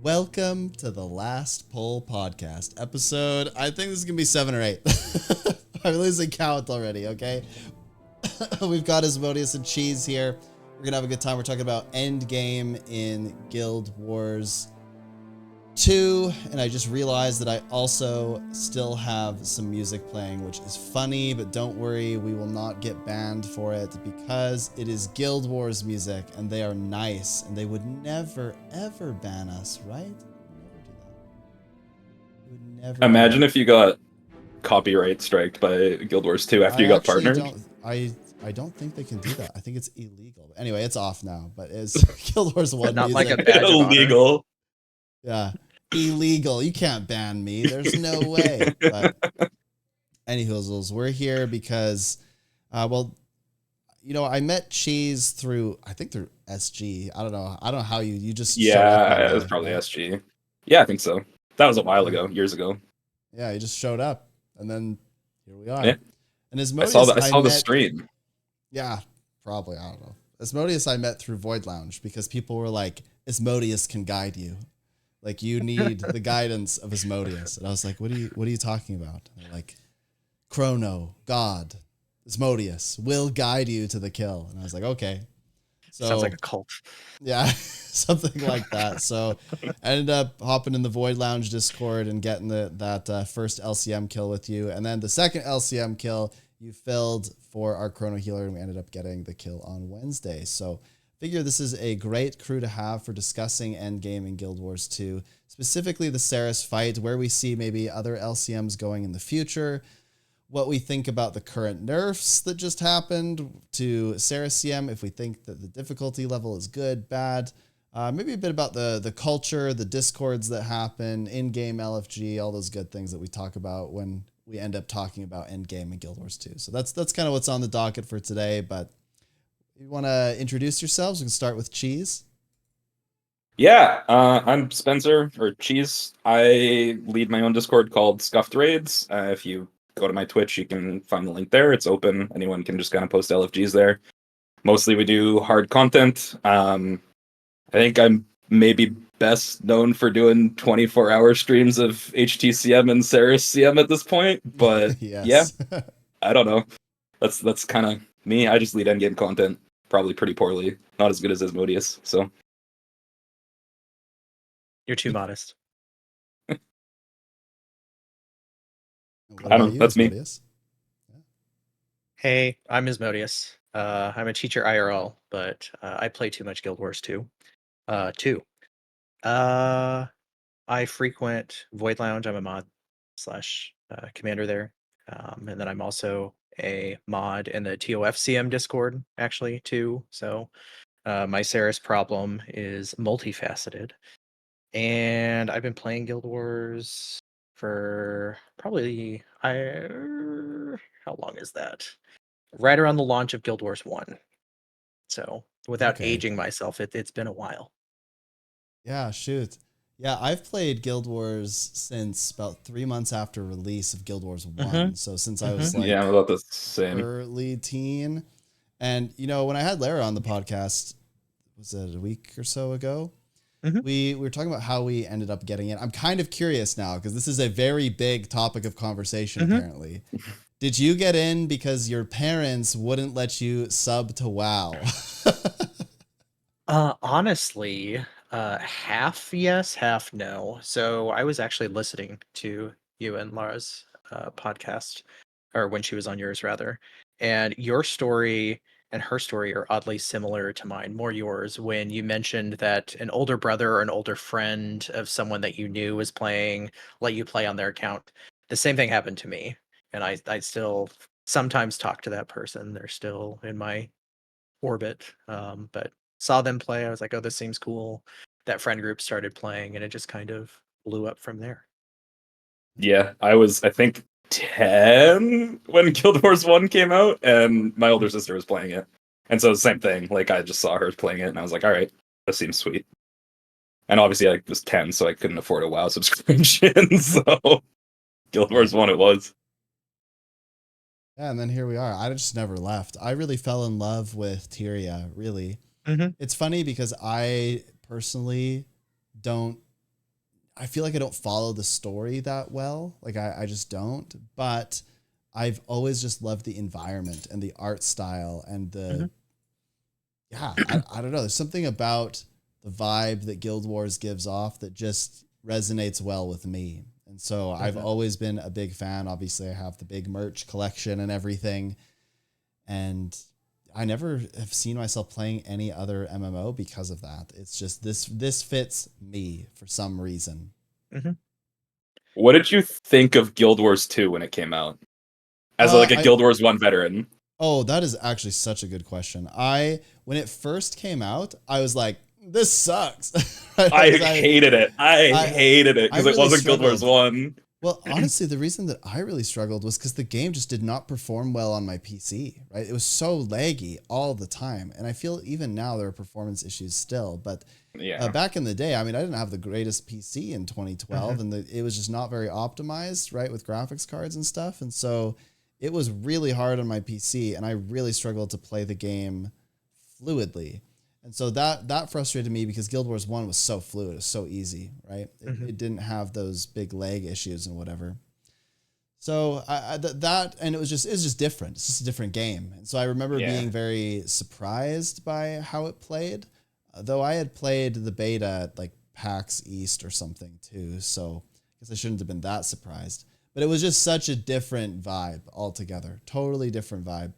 Welcome to the Last Poll Podcast episode. I think this is going to be 7 or 8. I'm losing count already, okay? We've got Aezmodius and Cheese here. We're going to have a good time. We're talking about Endgame in Guild Wars 2. And I just realized that I also still have some music playing, which is funny, but don't worry, we will not get banned for it because it is Guild Wars music and they are nice and they would never, ever ban us, right? They would never. Imagine if you got copyright striked by Guild Wars 2 after you got partnered. I don't think they can do that. I think it's illegal. Anyway, it's off now, but it's Guild Wars 1 not music. like a badge of honor. Illegal. Yeah, illegal. You can't ban me. There's no way. But anyhoozles, we're here because, well, you know, I met Cheese through SG. I don't know how you just showed up Yeah, it was probably SG. Yeah, I think so. That was a while ago, years ago. Yeah, he just showed up, and then here we are. Yeah. And I Aezmodius, saw the stream. Yeah, probably. I don't know. Aezmodius I met through Void Lounge because people were like, Aezmodius can guide you. Like, you need the guidance of Aezmodius. And I was like, what are you talking about? And they're like, Chrono, God, Aezmodius will guide you to the kill. And I was like, okay. So, sounds like a cult. Yeah, something like that. So I ended up hopping in the Void Lounge Discord and getting that first LCM kill with you. And then the second LCM kill you filled for our Chrono Healer, and we ended up getting the kill on Wednesday. So figure this is a great crew to have for discussing Endgame in Guild Wars 2, specifically the Saryus fight, where we see maybe other LCMs going in the future, what we think about the current nerfs that just happened to Saryus CM, if we think that the difficulty level is good, bad, maybe a bit about the culture, the discords that happen, in-game LFG, all those good things that we talk about when we end up talking about Endgame in Guild Wars 2. So that's kind of what's on the docket for today, but you want to introduce yourselves? We can start with Cheese. Yeah, I'm Spencer, or Cheese. I lead my own Discord called Scuffed Raids. If you go to my Twitch, you can find the link there. It's open. Anyone can just kind of post LFGs there. Mostly we do hard content. I think I'm maybe best known for doing 24-hour streams of HTCM and Saryus CM at this point. But Yes. Yeah, I don't know. That's kind of me. I just lead endgame content probably pretty poorly. Not as good as Aezmodius. So You're too modest. What I about don't know, you, that's me. Aezmodius? Hey, I'm Aezmodius. I'm a teacher IRL, but I play too much Guild Wars 2. I frequent Void Lounge. I'm a mod / commander there. And then I'm also a mod in the TOFCM Discord, actually, too. So my Saryus problem is multifaceted. And I've been playing Guild Wars for probably, how long is that? Right around the launch of Guild Wars 1. So without Okay. aging myself, it's been a while. Yeah, shoot. Yeah, I've played Guild Wars since about 3 months after release of Guild Wars 1. So since I was like yeah, I'm about the same. early teen. And, you know, when I had Lara on the podcast, was it a week or so ago? We were talking about how we ended up getting it. I'm kind of curious now because this is a very big topic of conversation, apparently. Did you get in because your parents wouldn't let you sub to WoW? Honestly, half yes, half no. So I was actually listening to you and Lara's podcast, or when she was on yours rather, and your story and her story are oddly similar to mine, more yours, when you mentioned that an older brother or an older friend of someone that you knew was playing, let you play on their account. The same thing happened to me, and I still sometimes talk to that person. They're still in my orbit, but saw them play. I was like, oh, this seems cool. That friend group started playing, and it just kind of blew up from there. Yeah, I was, I think, 10 when Guild Wars 1 came out, and my older sister was playing it. And so same thing, like I just saw her playing it, and I was like, all right, this seems sweet. And obviously I was 10, so I couldn't afford a WoW subscription, so Guild Wars 1 it was. Yeah, and then here we are. I just never left. I really fell in love with Tyria, really. It's funny because I personally don't I feel like I don't follow the story that well. Like I just don't. But I've always just loved the environment and the art style and the I don't know. There's something about the vibe that Guild Wars gives off that just resonates well with me. And so I've always been a big fan. Obviously, I have the big merch collection and everything. And I never have seen myself playing any other MMO because of that. It's just this fits me for some reason. What did you think of Guild Wars 2 when it came out? As like a Guild Wars 1 veteran. Oh, that is actually such a good question. When it first came out, I was like, this sucks. I hated it. I hated it because it wasn't Guild Wars 1. Well, honestly, the reason that I really struggled was because the game just did not perform well on my PC, right? It was so laggy all the time. And I feel even now there are performance issues still. But back in the day, I mean, I didn't have the greatest PC in 2012 and it was just not very optimized, right? With graphics cards and stuff. And so it was really hard on my PC and I really struggled to play the game fluidly. And so that frustrated me because Guild Wars 1 was so fluid. It was so easy, right? It didn't have those big lag issues and whatever. So and it was just different. It's just a different game. And so I remember being very surprised by how it played, though I had played the beta at like PAX East or something too. So I guess I shouldn't have been that surprised. But it was just such a different vibe altogether. Totally different vibe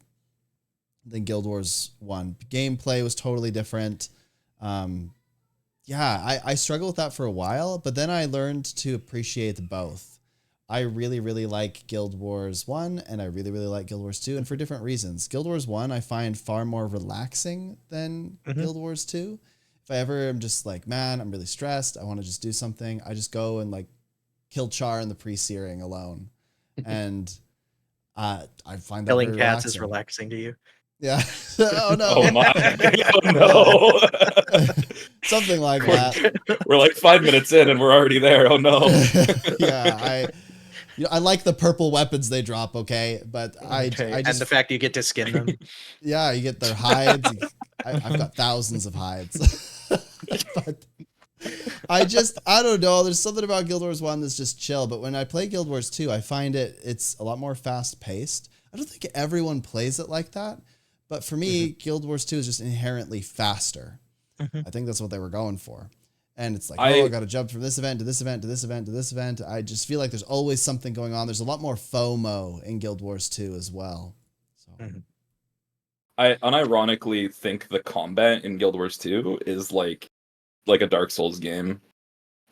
than Guild Wars 1. Gameplay was totally different. I struggled with that for a while, but then I learned to appreciate both. I really, really like Guild Wars 1 and I really, really like Guild Wars 2, and for different reasons. Guild Wars 1 I find far more relaxing than Guild Wars 2. If I ever am just like, man, I'm really stressed, I want to just do something, I just go and like kill Char in the pre-searing alone. And I find that killing very cats relaxing. is relaxing to you. Yeah. Oh no. Oh my. Oh no. Something like that. We're like 5 minutes in and we're already there. Oh no. Yeah, I like the purple weapons they drop, okay? But I just, and the fact you get to skin them. Yeah, you get their hides. I've got thousands of hides. But I don't know. There's something about Guild Wars 1 that's just chill. But when I play Guild Wars 2, I find it's a lot more fast paced. I don't think everyone plays it like that. But for me, Guild Wars 2 is just inherently faster. I think that's what they were going for. And it's like, I got to jump from this event to this event to this event to this event. I just feel like there's always something going on. There's a lot more FOMO in Guild Wars 2 as well. So. I unironically think the combat in Guild Wars 2 is like a Dark Souls game.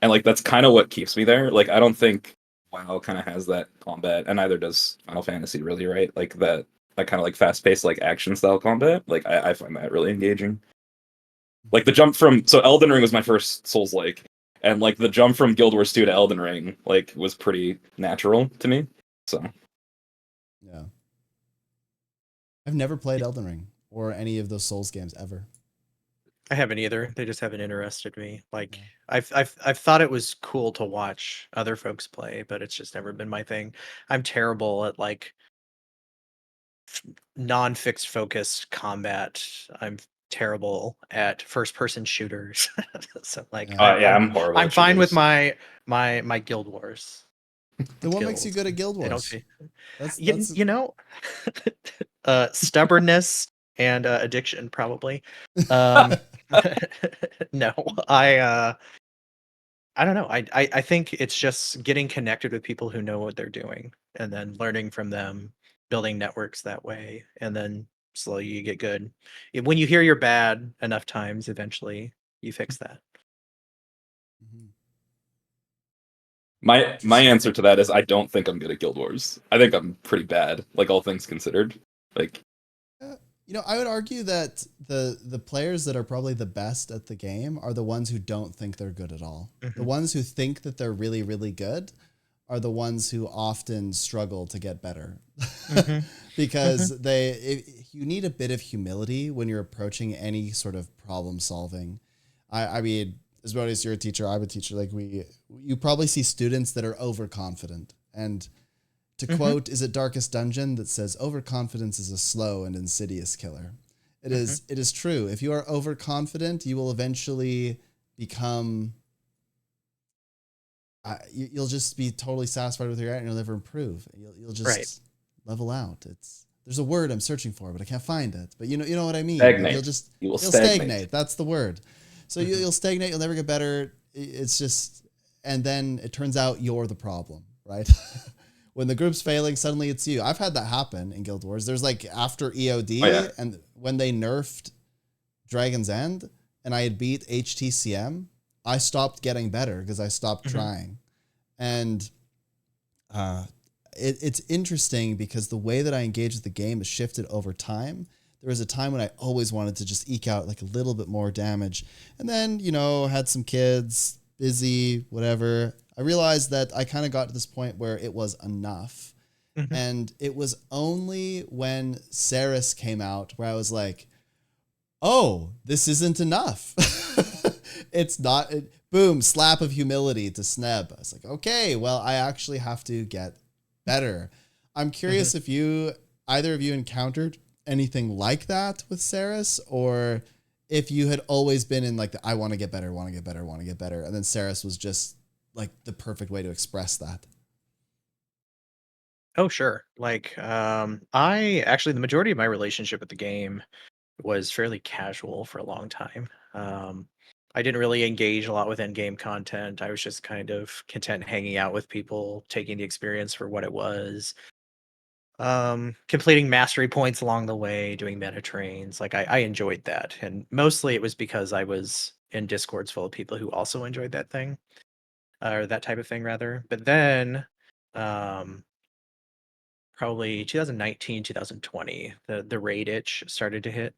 And like that's kind of what keeps me there. Like I don't think WoW kind of has that combat, and neither does Final Fantasy really, right? Like that kind of like fast-paced like action style combat. Like I find that really engaging. Like the jump from Elden Ring was my first Souls-like, and like the jump from Guild Wars 2 to Elden Ring like was pretty natural to me. So yeah. I've never played Elden Ring or any of those Souls games ever. I haven't either. They just haven't interested me. Like I've thought it was cool to watch other folks play, but it's just never been my thing. I'm terrible at like non-fixed focused combat. I'm terrible at first person shooters. So like I'm horrible. I'm fine with my Guild Wars. Then what makes you good at Guild Wars? That's you know, stubbornness and addiction probably. No, I don't know. I think it's just getting connected with people who know what they're doing and then learning from them, building networks that way, and then slowly you get good. When you hear you're bad enough times, eventually you fix that. My answer to that is I don't think I'm good at Guild Wars. I think I'm pretty bad, like all things considered. Like I would argue that the players that are probably the best at the game are the ones who don't think they're good at all. The ones who think that they're really, really good are the ones who often struggle to get better. Because you need a bit of humility when you're approaching any sort of problem solving. I mean, Aezmodius, you're a teacher, I'm a teacher. Like you probably see students that are overconfident, and to quote, is it Darkest Dungeon that says, overconfidence is a slow and insidious killer. It is true. If you are overconfident, you will eventually become you'll just be totally satisfied with your art and you'll never improve. You'll just level out. There's a word I'm searching for, but I can't find it. But you know what I mean. Stagnate. You'll stagnate. That's the word. So you'll stagnate. You'll never get better. It's just, and then it turns out you're the problem, right? When the group's failing, suddenly it's you. I've had that happen in Guild Wars. There's like after EOD and when they nerfed Dragon's End and I had beat HTCM, I stopped getting better because I stopped trying. And it's interesting because the way that I engage with the game has shifted over time. There was a time when I always wanted to just eke out like a little bit more damage. And then, had some kids, busy, whatever. I realized that I kind of got to this point where it was enough. And it was only when Saryus came out where I was like, oh, this isn't enough. It's not, boom, slap of humility to Sneb. I was like, okay, well, I actually have to get better. I'm curious if either of you encountered anything like that with Saryus, or if you had always been in like I want to get better, and then Saryus was just like the perfect way to express that. Oh, sure. Like, I actually, the majority of my relationship with the game was fairly casual for a long time. I didn't really engage a lot with endgame content. I was just kind of content hanging out with people, taking the experience for what it was, completing mastery points along the way, doing meta trains. Like, I enjoyed that. And mostly it was because I was in Discords full of people who also enjoyed that thing, or that type of thing, rather. But then, probably 2019, 2020, the raid itch started to hit.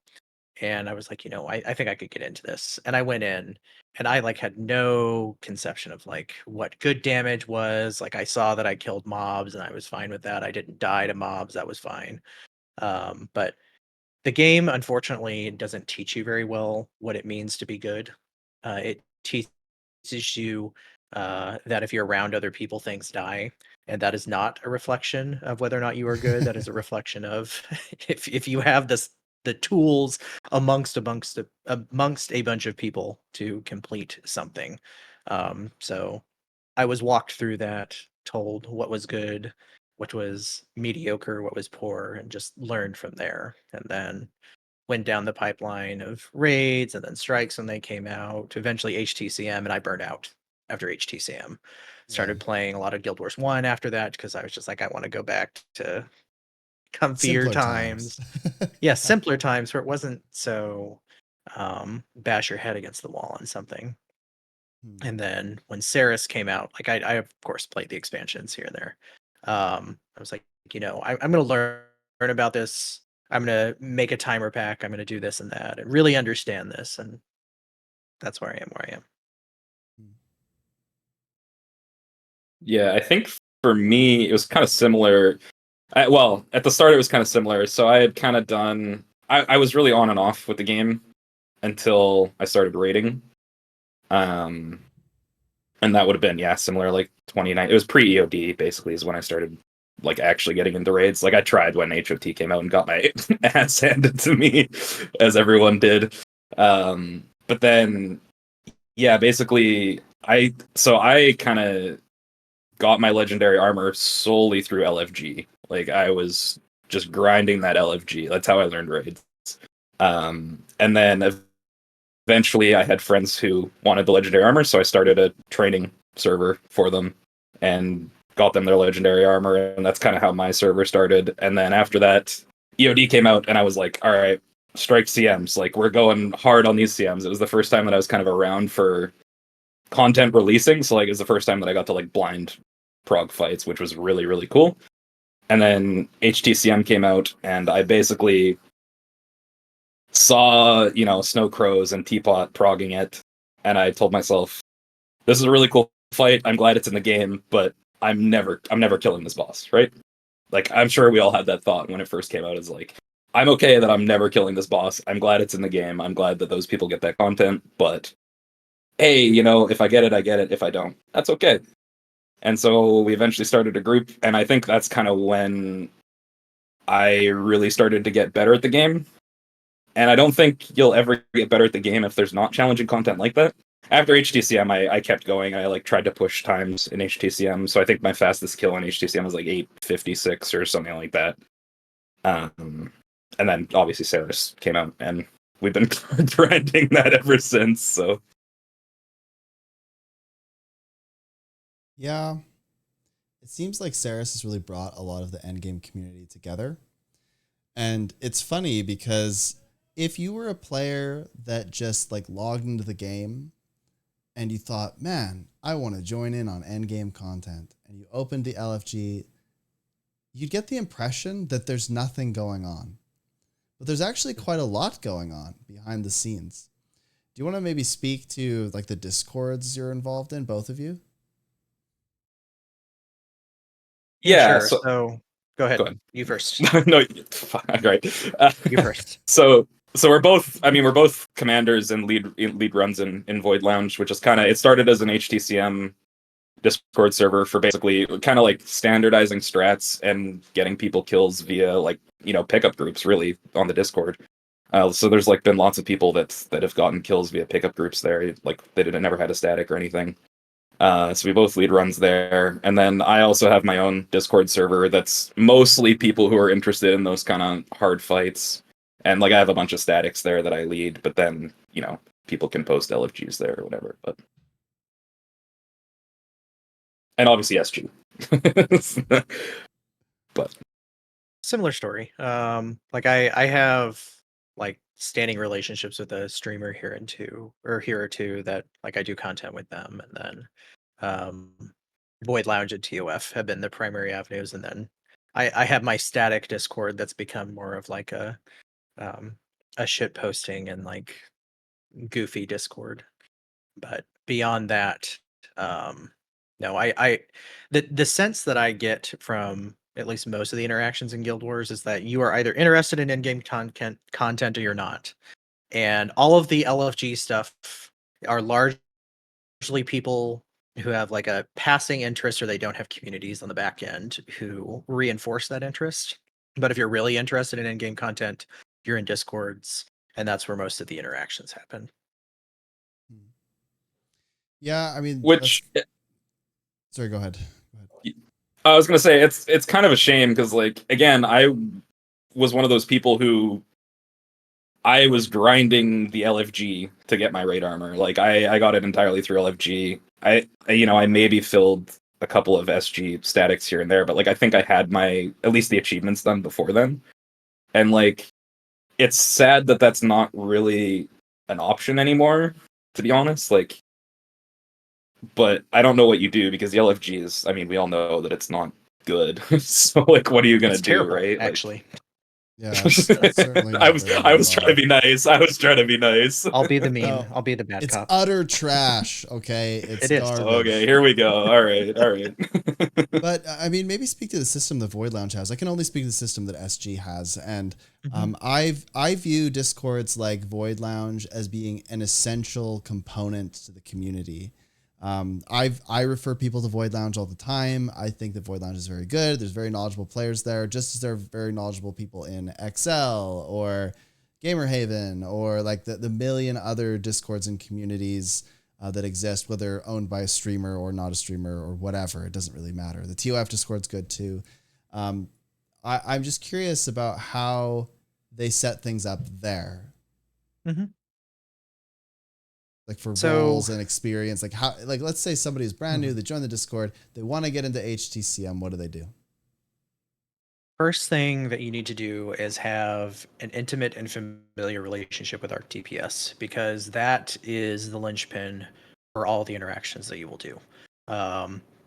And I was like, I think I could get into this. And I went in and I like had no conception of like what good damage was. Like I saw that I killed mobs and I was fine with that. I didn't die to mobs. That was fine. But the game, unfortunately, doesn't teach you very well what it means to be good. It teaches you that if you're around other people, things die. And that is not a reflection of whether or not you are good. That is a reflection of if you have the tools amongst a bunch of people to complete something. So I was walked through that, told what was good, what was mediocre, what was poor, and just learned from there. And then went down the pipeline of raids and then strikes when they came out, eventually HTCM, and I burned out after HTCM. Started playing a lot of Guild Wars 1 after that because I was just like, I want to go back to comfier times. Yeah, simpler times where it wasn't so bash your head against the wall on something. And then when Saryus came out, like I of course played the expansions here and there. I was like, I'm going to learn about this. I'm going to make a timer pack. I'm going to do this and that and really understand this. And that's where I am. Yeah, I think for me, it was kind of similar. At the start, it was kind of similar. So I had kind of done... I was really on and off with the game until I started raiding. And that would have been, similar, like 29. It was pre-EOD, basically, is when I started like actually getting into raids. Like I tried when HOT came out and got my ass handed to me, as everyone did. But then, basically, I kind of got my legendary armor solely through LFG. Like I was just grinding that LFG. That's how I learned raids. And then eventually I had friends who wanted the legendary armor, so I started a training server for them and got them their legendary armor, and that's kind of how my server started. And then after that, EOD came out, and I was like, all right, strike CMs. Like, we're going hard on these CMs. It was the first time that I was kind of around for content releasing, so like it was the first time that I got to like blind prog fights, which was really, really cool. And then HTCM came out, and I basically saw, Snow Crows and Teapot progging it, and I told myself, this is a really cool fight. I'm glad it's in the game, but I'm never killing this boss, right? Like, I'm sure we all had that thought when it first came out. It's like, I'm okay that I'm never killing this boss. I'm glad it's in the game. I'm glad that those people get that content, but hey, if I get it, I get it. If I don't, that's okay. And so we eventually started a group, and I think that's kind of when I really started to get better at the game. And I don't think you'll ever get better at the game if there's not challenging content like that. after HTCM, I kept going. I like tried to push times in HTCM, so I think my fastest kill on HTCM was like 8:56 or something like that. And then obviously Saryus came out, and we've been grinding that ever since. So Yeah. It seems like Saryus has really brought a lot of the endgame community together. And it's funny because if you were a player that just like logged into the game and you thought, man, I want to join in on endgame content, and you opened the LFG, you'd get the impression that there's nothing going on. But there's actually quite a lot going on behind the scenes. Do you want to maybe speak to like the discords you're involved in, both of you? yeah, Sure. So go ahead. Go ahead. You first. No, great. You first. So we're both. I mean, we're both commanders and lead runs in Void Lounge, which is kind of. It started as an HTCM Discord server for basically kind of like standardizing strats and getting people kills via like pickup groups, really, on the Discord. So there's like been lots of people that have gotten kills via pickup groups there. Like they never had a static or anything. So we both lead runs there. And then I also have my own Discord server that's mostly people who are interested in those kind of hard fights. And like I have a bunch of statics there that I lead, but then, people can post LFGs there or whatever. But and obviously SG. But Similar story. Like I have like standing relationships with a streamer here or two that like I do content with them, and then Void Lounge and TOF have been the primary avenues, and then I have my static Discord that's become more of like a shit posting and like goofy Discord. But beyond that, no, the sense that I get from at least most of the interactions in Guild Wars is that you are either interested in in-game content or you're not. And all of the LFG stuff are largely people who have like a passing interest, or they don't have communities on the back end who reinforce that interest. But if you're really interested in in-game content, you're in Discords, and that's where most of the interactions happen. Yeah, I mean, which sorry, go ahead. I was gonna say it's kind of a shame because like again I was one of those people who I was grinding the LFG to get my raid armor. Like I got it entirely through LFG. I maybe filled a couple of SG statics here and there, but like I think I had my at least the achievements done before then. And like it's sad that that's not really an option anymore, to be honest. Like, but I don't know what you do because the LFG is. I mean, we all know that it's not good. So like, what are you gonna It's do, terrible, right? actually. Yeah, it's certainly I not was very I was well. trying to be nice. I was trying to be nice. I'll be the mean. No, I'll be the bad it's cop. utter trash. Okay, it's It is. garbage. Okay, here we go. All right. But I mean, maybe speak to the system the Void Lounge has. I can only speak to the system that SG has, and I view Discords like Void Lounge as being an essential component to the community. I refer people to Void Lounge all the time. I think that Void Lounge is very good. There's very knowledgeable players there, just as there are very knowledgeable people in XL or Gamer Haven or like the million other Discords and communities that exist, whether owned by a streamer or not a streamer or whatever. It doesn't really matter. The TOF Discord's good too. I'm just curious about how they set things up there. Mm-hmm. Like for roles and experience, like how, like let's say somebody's brand new, they join the Discord, they want to get into HTCM. What do they do? First thing that you need to do is have an intimate and familiar relationship with Arc DPS, because that is the linchpin for all the interactions that you will do.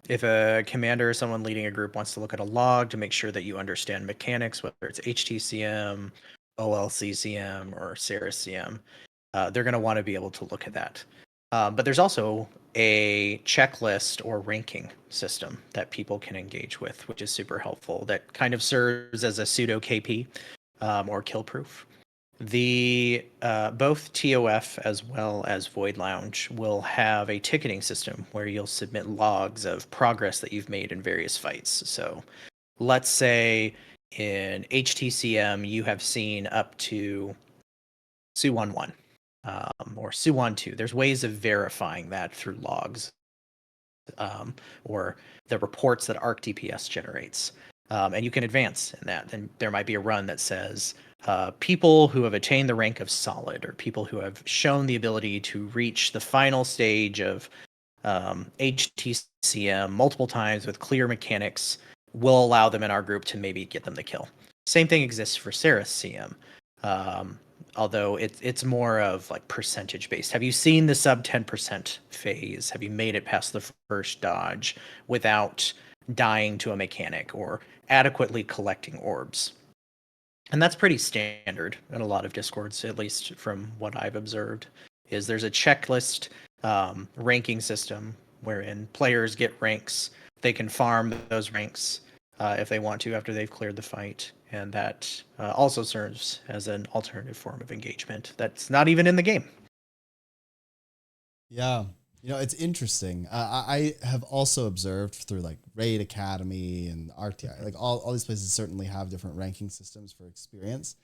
If a commander or someone leading a group wants to look at a log to make sure that you understand mechanics, whether it's HTCM, OLCCM, or Saryus CM, they're going to want to be able to look at that. But there's also a checklist or ranking system that people can engage with, which is super helpful. That kind of serves as a pseudo KP or kill proof. The both TOF as well as Void Lounge will have a ticketing system where you'll submit logs of progress that you've made in various fights. So let's say in HTCM you have seen up to Su 1-1. or Suwon 2. There's ways of verifying that through logs or the reports that Arc DPS generates. And you can advance in that. Then there might be a run that says people who have attained the rank of solid, or people who have shown the ability to reach the final stage of HTCM multiple times with clear mechanics, will allow them in our group to maybe get them the kill. Same thing exists for Saryus CM. Although it's more of like percentage based. Have you seen the sub 10% phase? Have you made it past the first dodge without dying to a mechanic or adequately collecting orbs? And that's pretty standard in a lot of Discords, at least from what I've observed, is there's a checklist ranking system wherein players get ranks. They can farm those ranks if they want to after they've cleared the fight. And that also serves as an alternative form of engagement that's not even in the game. Yeah. It's interesting. I have also observed through like Raid Academy and RTI, like all these places certainly have different ranking systems for experience.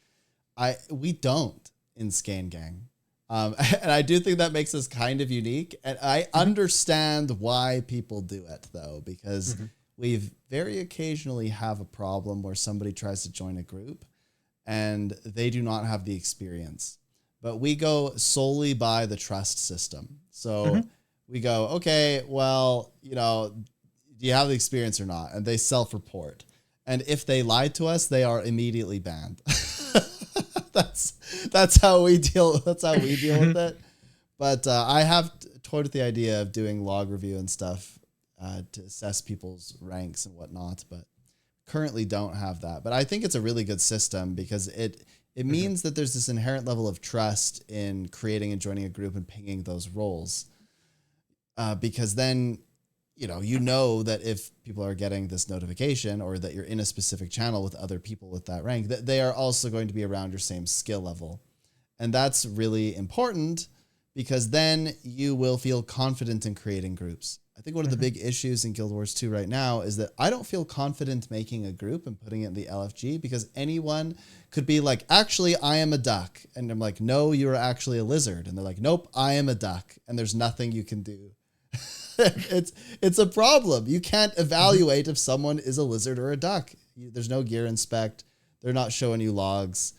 We don't in Scan Gang. And I do think that makes us kind of unique. And I understand why people do it though, because we've very occasionally have a problem where somebody tries to join a group and they do not have the experience, but we go solely by the trust system. So we go, okay, well, do you have the experience or not? And they self-report. And if they lied to us, they are immediately banned. That's how we deal. That's how we deal with it. But I have toyed with the idea of doing log review and stuff to assess people's ranks and whatnot, but currently don't have that. But I think it's a really good system because it means that there's this inherent level of trust in creating and joining a group and pinging those roles. Because then, you know that if people are getting this notification or that you're in a specific channel with other people with that rank, that they are also going to be around your same skill level. And that's really important because then you will feel confident in creating groups. I think one of the big issues in Guild Wars 2 right now is that I don't feel confident making a group and putting it in the LFG because anyone could be like, actually, I am a duck. And I'm like, no, you're actually a lizard. And they're like, nope, I am a duck. And there's nothing you can do. It's a problem. You can't evaluate if someone is a lizard or a duck. There's no gear inspect. They're not showing you logs.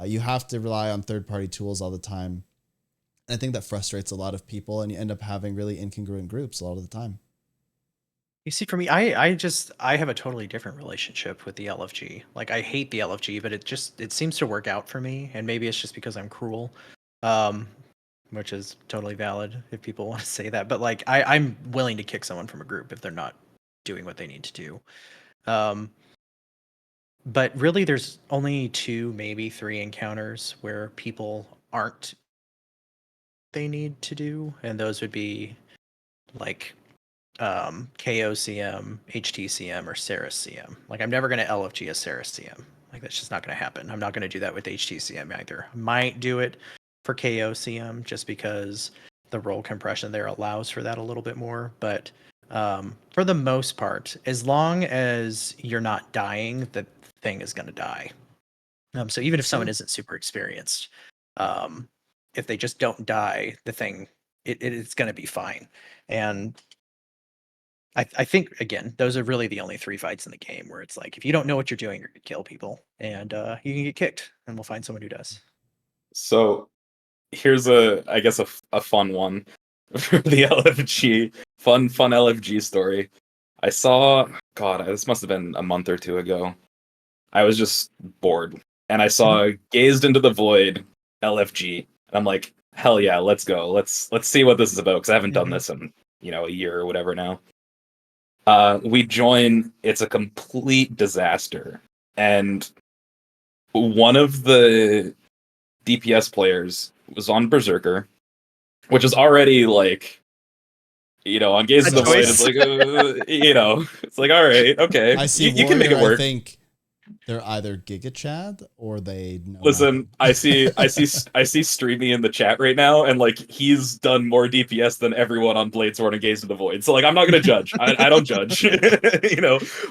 You have to rely on third-party tools all the time. And I think that frustrates a lot of people, and you end up having really incongruent groups a lot of the time. You see, for me, I have a totally different relationship with the LFG. Like, I hate the LFG, but it seems to work out for me, and maybe it's just because I'm cruel. Which is totally valid if people want to say that. But like, I'm willing to kick someone from a group if they're not doing what they need to do. But really, there's only 2, maybe 3 encounters where people aren't they need to do, and those would be like KOCM, HTCM, or Saryus CM. Like, I'm never going to LFG a Saryus CM. Like, that's just not going to happen. I'm not going to do that with HTCM either. I might do it for KOCM just because the role compression there allows for that a little bit more. But for the most part, as long as you're not dying, the thing is going to die. So even if someone isn't super experienced, if they just don't die, the thing, it's going to be fine. And I think, again, those are really the only 3 fights in the game where it's like, if you don't know what you're doing, you're going to kill people. And you can get kicked, and we'll find someone who does. So here's I guess a fun one for the LFG. Fun LFG story. I saw, God, this must have been a month or 2 ago. I was just bored. And I saw Gazed into the Void LFG. And I'm like, hell yeah, let's go. Let's see what this is about, because I haven't done this in, a year or whatever now. We join, it's a complete disaster. And one of the DPS players was on Berserker, which is already like, on Gaze of the Void, it's like, it's like, all right, okay. I see you can make it work. I think they're either Giga Chad or they know Listen, I see Streamy in the chat right now, and like, he's done more DPS than everyone on Bladesworn and Gaze of the Void. So like, I'm not gonna judge. I don't judge.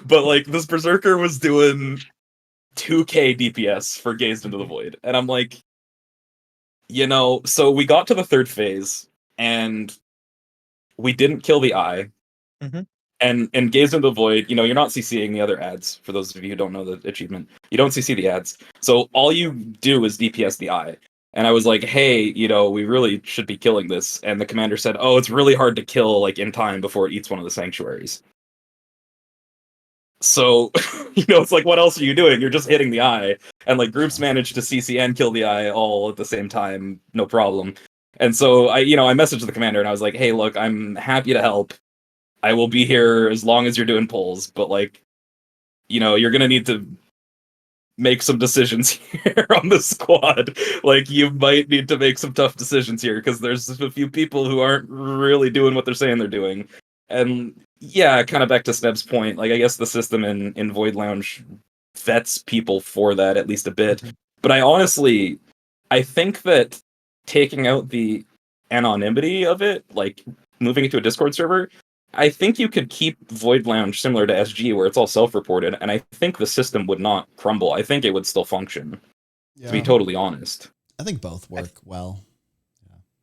But like, this Berserker was doing 2k DPS for Gazed into the Void, and I'm like, So we got to the third phase, and we didn't kill the eye. Mm-hmm. And Gaze into the Void, you're not CCing the other ads, for those of you who don't know the achievement. You don't CC the ads. So all you do is DPS the eye. And I was like, hey, we really should be killing this. And the commander said, oh, it's really hard to kill, like, in time before it eats one of the sanctuaries. So, it's like, what else are you doing? You're just hitting the eye. And, like, groups manage to CC and kill the eye all at the same time, no problem. And so, I messaged the commander, and I was like, hey, look, I'm happy to help. I will be here as long as you're doing polls, but, like, you're gonna need to make some decisions here on the squad. Like, you might need to make some tough decisions here, because there's a few people who aren't really doing what they're saying they're doing. And yeah, kind of back to Sneb's point, like, I guess the system in Void Lounge vets people for that at least a bit. But I think that taking out the anonymity of it, like moving it to a Discord server, I think you could keep Void Lounge similar to SG, where it's all self-reported, and I think the system would not crumble. I think it would still function, to be totally honest. I think both work well.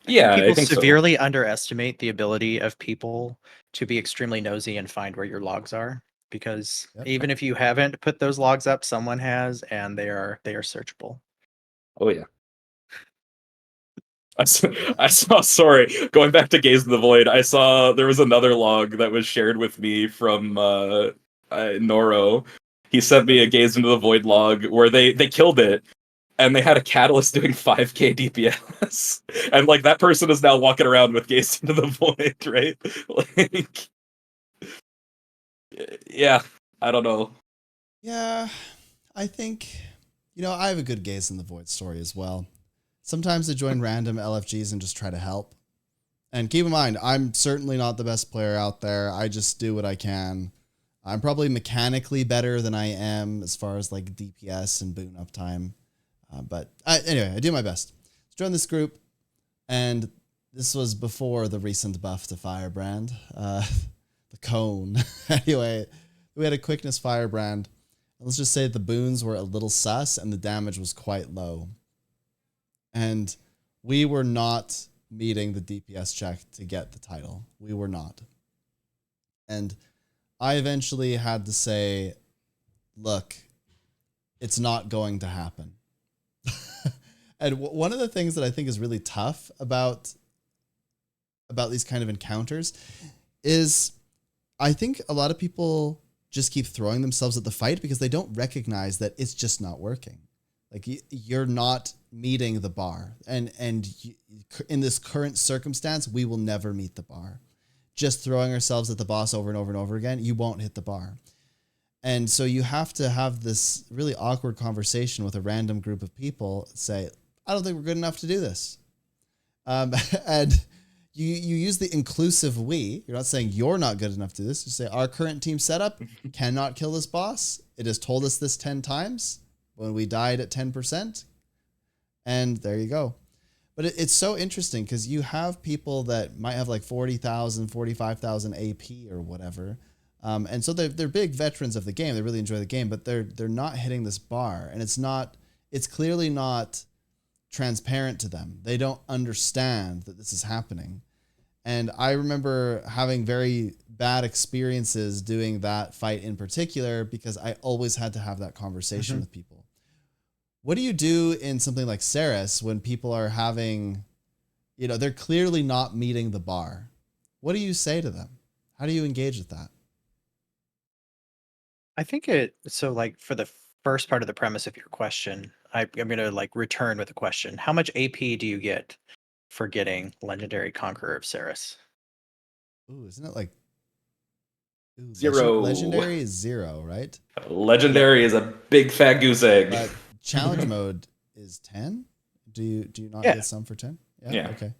Yeah, People I think severely underestimate the ability of people to be extremely nosy and find where your logs are, because even if you haven't put those logs up, someone has, and they are searchable. Oh yeah. I saw, sorry, going back to Gaze in the Void, I saw there was another log that was shared with me from Noro. He sent me a Gaze into the Void log where they killed it, and they had a catalyst doing 5k DPS. And, like, that person is now walking around with Gaze into the Void, right? Like, yeah, I don't know. Yeah, I think, I have a good Gaze in the Void story as well. Sometimes I join random LFGs and just try to help. And keep in mind, I'm certainly not the best player out there. I just do what I can. I'm probably mechanically better than I am as far as, like, DPS and boon uptime. But anyway, I do my best. Join this group, and this was before the recent buff to Firebrand, the cone. Anyway, we had a quickness Firebrand. Let's just say the boons were a little sus, and the damage was quite low. And we were not meeting the DPS check to get the title. We were not. And I eventually had to say, look, it's not going to happen. And one of the things that I think is really tough about these kind of encounters is I think a lot of people just keep throwing themselves at the fight because they don't recognize that it's just not working. Like, you're not meeting the bar. And in this current circumstance, we will never meet the bar. Just throwing ourselves at the boss over and over and over again, you won't hit the bar. And so you have to have this really awkward conversation with a random group of people, say, I don't think we're good enough to do this. And you use the inclusive we. You're not saying you're not good enough to do this. You say, our current team setup cannot kill this boss. It has told us this 10 times. When we died at 10%, and there you go. But it's so interesting because you have people that might have like 40,000, 45,000 AP or whatever. And so they're big veterans of the game. They really enjoy the game, but they're not hitting this bar, and it's clearly not transparent to them. They don't understand that this is happening. And I remember having very bad experiences doing that fight in particular because I always had to have that conversation with people. What do you do in something like Saryus when people are having, they're clearly not meeting the bar? What do you say to them? How do you engage with that? I think so, like, for the first part of the premise of your question, I'm going to, like, return with a question. How much AP do you get for getting Legendary Conqueror of Saryus? Ooh, isn't it like... Ooh, 0. Legendary is 0, right? Legendary is a big fat goose egg. But challenge mode is 10? Do you not get some for 10? Yeah. Okay.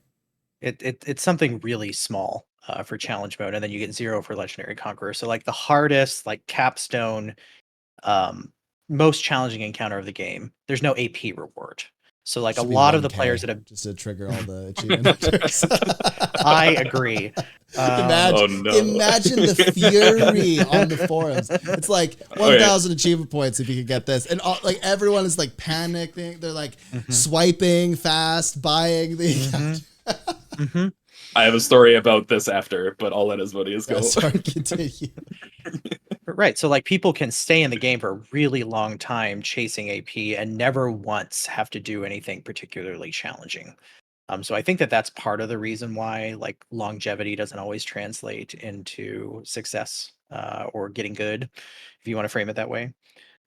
It's something really small for challenge mode, and then you get 0 for Legendary Conqueror. So, like, the hardest, like, capstone, most challenging encounter of the game, there's no AP reward. So like a Should be lot of the 1K, players that have, just to trigger all the achievement hunters. I agree. Oh, no. Imagine the fury on the forums. It's like 1,000 achievement points if you could get this, and all, like everyone is like panicking. They're like swiping fast, buying the. I have a story about this after, but I'll let Aezmodius go. Sorry, continue. Right. So like people can stay in the game for a really long time chasing AP and never once have to do anything particularly challenging. So I think that that's part of the reason why like longevity doesn't always translate into success or getting good, if you want to frame it that way.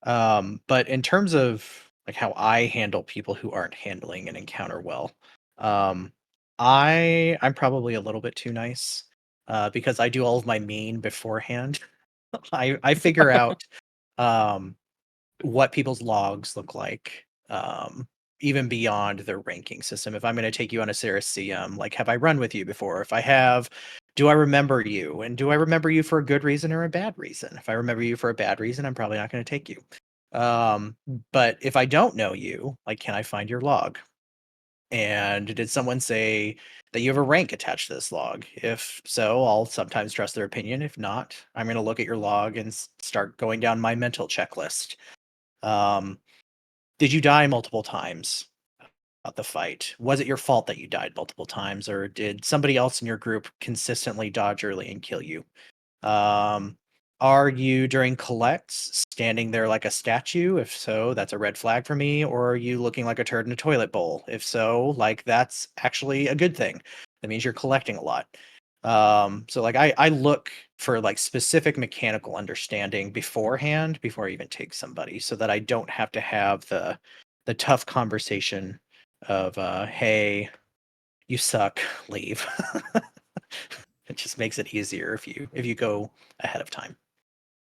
But in terms of like how I handle people who aren't handling an encounter well, um, I'm probably a little bit too nice because I do all of my mean beforehand. I figure out um, what people's logs look like, even beyond their ranking system. If I'm going to take you on a Saryus CM, like, have I run with you before? If I have, do I remember you? And do I remember you for a good reason or a bad reason? If I remember you for a bad reason, I'm probably not going to take you. But if I don't know you, like, can I find your log? And did someone say that you have a rank attached to this log? If so, I'll sometimes trust their opinion. If not, I'm going to look at your log and start going down my mental checklist. Um, did you die multiple times at the fight? Was it your fault that you died multiple times, or did somebody else in your group consistently dodge early and kill you? Are you during collects standing there like a statue? If so, that's a red flag for me. Or are you looking like a turd in a toilet bowl? If so, like that's actually a good thing. That means you're collecting a lot. So like I look for like specific mechanical understanding beforehand before I even take somebody, so that I don't have to have the tough conversation of hey, you suck, leave. It just makes it easier if you go ahead of time.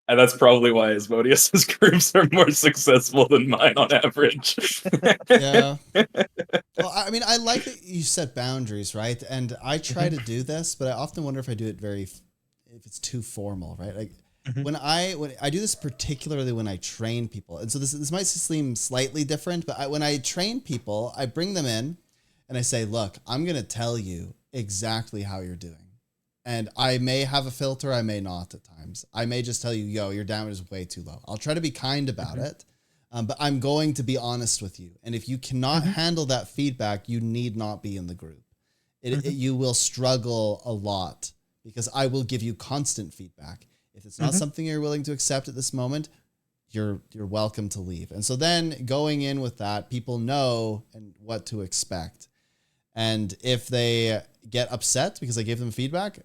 And that's probably why Aezmodius's groups are more successful than mine on average. Yeah. Well, I mean, I like that you set boundaries, right? And I try to do this, but I often wonder if I do it if it's too formal, right? Like when I do this, particularly when I train people, and so this might seem slightly different, but when I train people, I bring them in and I say, look, I'm going to tell you exactly how you're doing. And I may have a filter, I may not at times. I may just tell you, yo, your damage is way too low. I'll try to be kind about it, but I'm going to be honest with you. And if you cannot handle that feedback, you need not be in the group. You will struggle a lot because I will give you constant feedback. If it's not something you're willing to accept at this moment, you're welcome to leave. And so then going in with that, people know and what to expect. And if they get upset because I gave them feedback,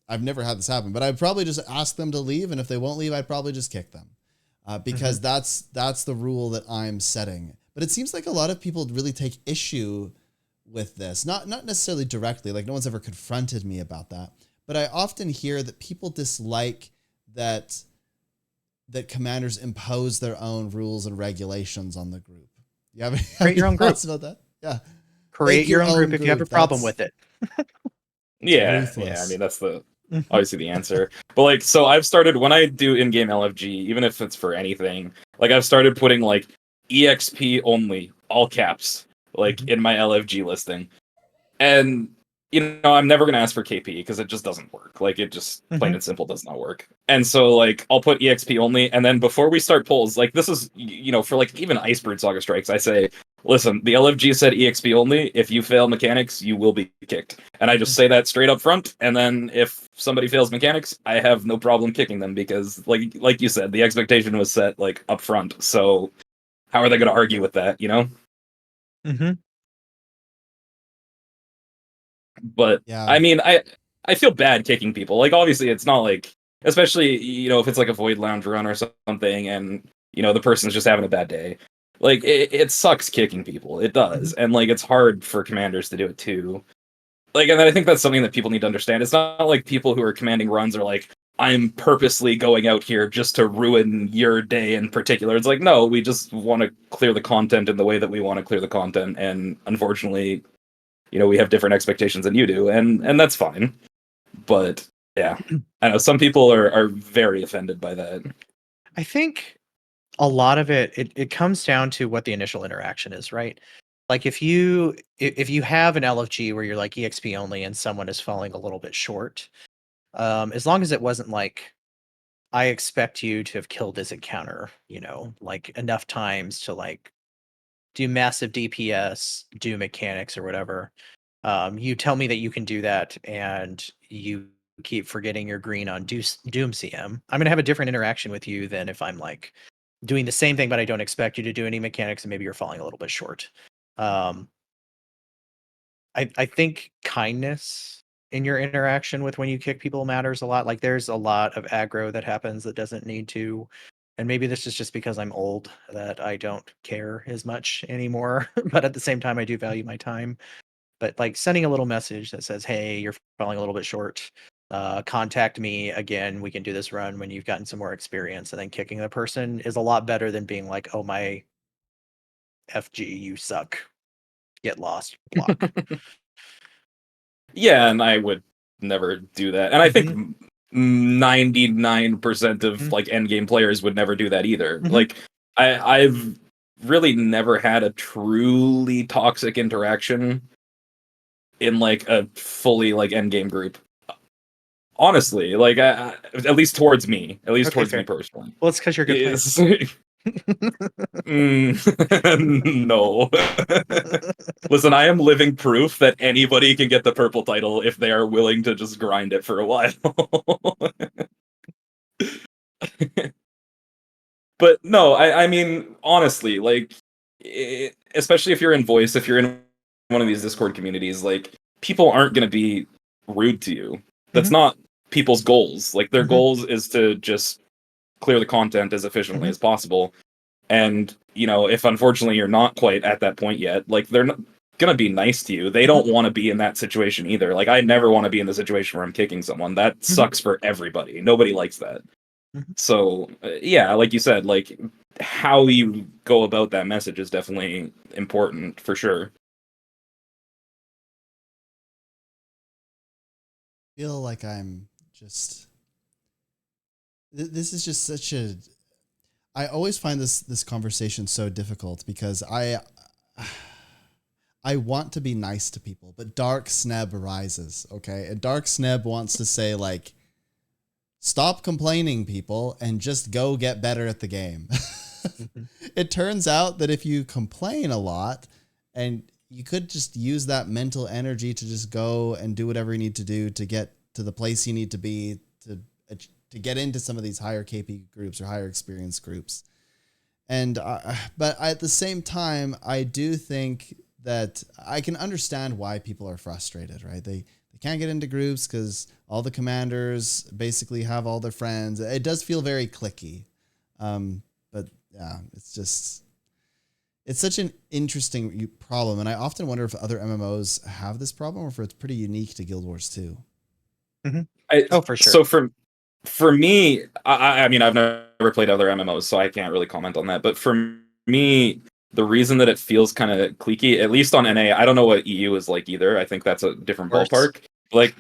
I've never had this happen, but I'd probably just ask them to leave. And if they won't leave, I'd probably just kick them because that's the rule that I'm setting. But it seems like a lot of people really take issue with this, not necessarily directly, like no one's ever confronted me about that. But I often hear that people dislike that commanders impose their own rules and regulations on the group. You have Create your own group about that? Yeah. Create your own group if you have a problem with it. Yeah, I mean that's obviously the answer. But like, so I've started when I do in-game LFG, even if it's for anything, like I've started putting like EXP only, all caps, like in my LFG listing. And you know, I'm never gonna ask for KP because it just doesn't work. Like it just plain and simple does not work. And so like I'll put EXP only, and then before we start polls, like this is for like even Icebird Saga Strikes, I say, listen, the LFG said EXP only. If you fail mechanics, you will be kicked. And I just say that straight up front. And then if somebody fails mechanics, I have no problem kicking them because like you said, the expectation was set like up front. So how are they gonna argue with that, But Yeah. I mean, I feel bad kicking people. Like obviously it's not like, especially if it's like a Void Lounge run or something and the person's just having a bad day. Like it sucks kicking people. It does. And like it's hard for commanders to do it too. Like, and I think that's something that people need to understand. It's not like people who are commanding runs are like, I'm purposely going out here just to ruin your day in particular. It's like, no, we just want to clear the content in the way that we want to clear the content. And unfortunately, we have different expectations than you do, and that's fine. But yeah, I know some people are very offended by that. I think a lot of it comes down to what the initial interaction is, right? like if you have an LFG where you're like EXP only and someone is falling a little bit short, as long as it wasn't like, I expect you to have killed this encounter, like enough times to like do massive DPS, do mechanics or whatever. You tell me that you can do that and you keep forgetting your green on Doom CM. I'm going to have a different interaction with you than if I'm like doing the same thing, but I don't expect you to do any mechanics and maybe you're falling a little bit short. I think kindness in your interaction with when you kick people matters a lot. Like there's a lot of aggro that happens that doesn't need to. And maybe this is just because I'm old that I don't care as much anymore. But at the same time, I do value my time. But like sending a little message that says, hey, you're falling a little bit short. Contact me again. We can do this run when you've gotten some more experience. And then kicking the person is a lot better than being like, oh, my FG, you suck. Get lost. Block. Yeah, and I would never do that. And I think 99% of like endgame players would never do that either. Like I've really never had a truly toxic interaction in like a fully like endgame group. Honestly, like at least towards me, me personally. Well, it's because you're a good player. No. Listen, I am living proof that anybody can get the purple title if they are willing to just grind it for a while. But no, I mean, honestly, like, especially if you're in voice, if you're in one of these Discord communities, like, people aren't going to be rude to you. That's not people's goals. Like, their goals is to just clear the content as efficiently as possible. And, if unfortunately you're not quite at that point yet, like, they're not gonna be nice to you. They don't want to be in that situation either. Like, I never want to be in the situation where I'm kicking someone. That sucks for everybody. Nobody likes that. So, yeah, like you said, like, how you go about that message is definitely important, for sure. I feel like I'm just... This is just such a... I always find this conversation so difficult because I want to be nice to people, but Dark Sneb arises, okay? And Dark Sneb wants to say, like, stop complaining, people, and just go get better at the game. It turns out that if you complain a lot, and you could just use that mental energy to just go and do whatever you need to do to get to the place you need to be to get into some of these higher KP groups or higher experience groups. And but at the same time, I do think that I can understand why people are frustrated, right? They can't get into groups because all the commanders basically have all their friends. It does feel very cliquey. But yeah, it's such an interesting problem. And I often wonder if other MMOs have this problem or if it's pretty unique to Guild Wars 2. For sure. So for me, I mean, I've never played other MMOs, so I can't really comment on that. But for me, the reason that it feels kind of cliquey, at least on NA, I don't know what EU is like either. I think that's a different ballpark. Like,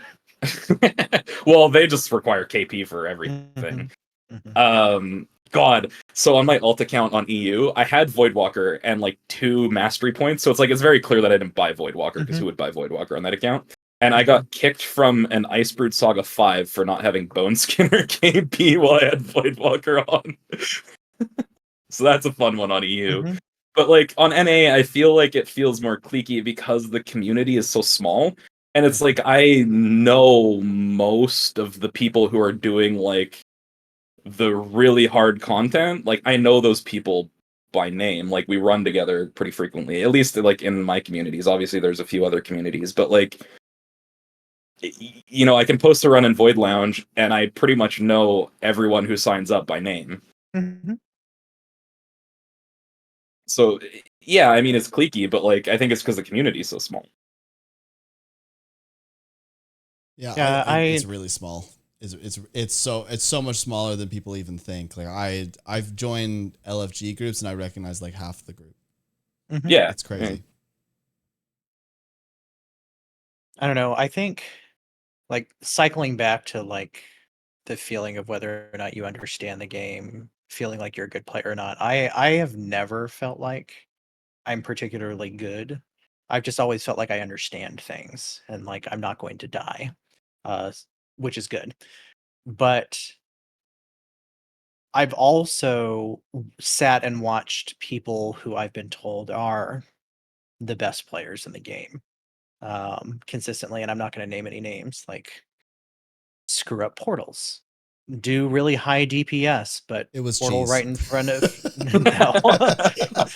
well, they just require KP for everything. God. So on my alt account on EU, I had Voidwalker and like 2 mastery points. So it's like, it's very clear that I didn't buy Voidwalker because who would buy Voidwalker on that account? And I got kicked from an Icebrood Saga 5 for not having Bone Skinner KP while I had Voidwalker on. So that's a fun one on EU. But like on NA, I feel like it feels more cliquey because the community is so small. And it's like, I know most of the people who are doing like the really hard content. Like, I know those people by name. Like, we run together pretty frequently, at least like in my communities. Obviously there's a few other communities, but like, I can post a run in Void Lounge and I pretty much know everyone who signs up by name. So yeah, I mean, it's cliquey, but like, I think it's because the community is so small. Yeah, it's really small. It's so much smaller than people even think. Like I've joined LFG groups and I recognize like half the group. Yeah, it's crazy. Yeah. I don't know. I think like cycling back to like the feeling of whether or not you understand the game, feeling like you're a good player or not. I have never felt like I'm particularly good. I've just always felt like I understand things and like I'm not going to die, which is good. But I've also sat and watched people who I've been told are the best players in the game consistently, and I'm not going to name any names, like screw up portals, do really high DPS, but It was portal cheese. right in front of no.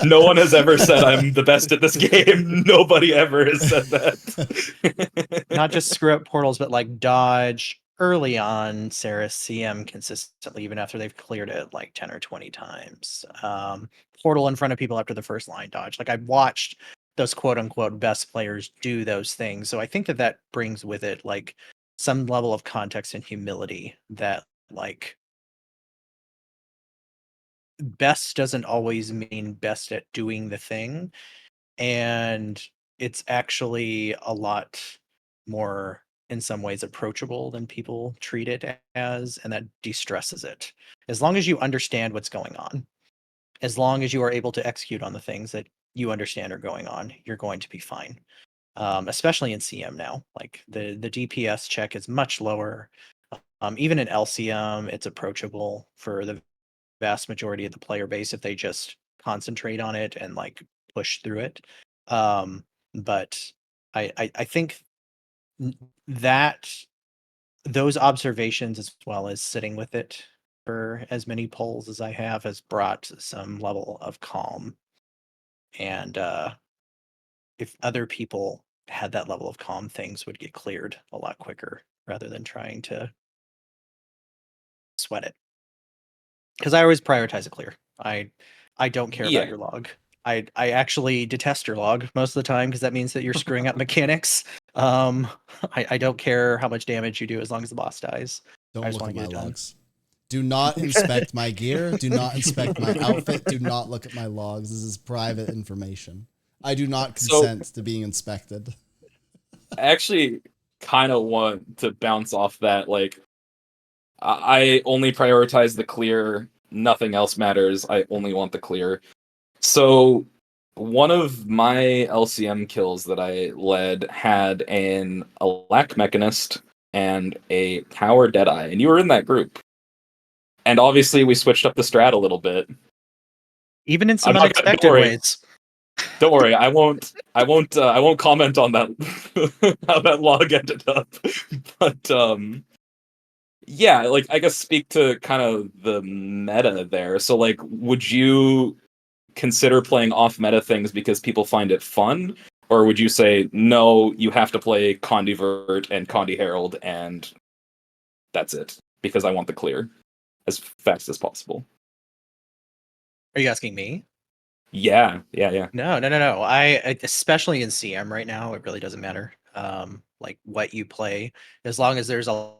No one has ever said I'm the best at this game. Nobody ever has said that. Not just screw up portals, but like dodge early on Saryus CM consistently, even after they've cleared it like 10 or 20 times. Portal in front of people after the first line dodge. Like I've watched those quote unquote best players do those things. So I think that that brings with it like some level of context and humility that like best doesn't always mean best at doing the thing. And it's actually a lot more in some ways approachable than people treat it as, and that de-stresses it. As long as you understand what's going on, as long as you are able to execute on the things that you understand are going on, you're going to be fine. Especially in CM now, like the DPS check is much lower. Even in LCM, it's approachable for the vast majority of the player base if they just concentrate on it and like push through it. But I think that those observations, as well as sitting with it for as many polls as I have, has brought some level of calm. And if other people had that level of calm, things would get cleared a lot quicker rather than trying to sweat it. Because I always prioritize a clear. I don't care about your log. I actually detest your log most of the time because that means that you're screwing up mechanics. I don't care how much damage you do as long as the boss dies. Don't look at my logs. Do not inspect my gear. Do not inspect my outfit. Do not look at my logs. This is private information. I do not consent to being inspected. I actually kind of want to bounce off that. Like, I only prioritize the clear. Nothing else matters. I only want the clear. So one of my LCM kills that I led had a lack mechanist and a power deadeye, and you were in that group. And obviously we switched up the strat a little bit. Even in some unexpected ways. Don't worry, I won't comment on that how that log ended up. But yeah, like I guess speak to kind of the meta there. So like would you consider playing off meta things because people find it fun? Or would you say no, you have to play Condivert and Condi Herald and that's it, because I want the clear as fast as possible? Are you asking me? Yeah. No. I especially in CM right now, it really doesn't matter. Like what you play, as long as there's a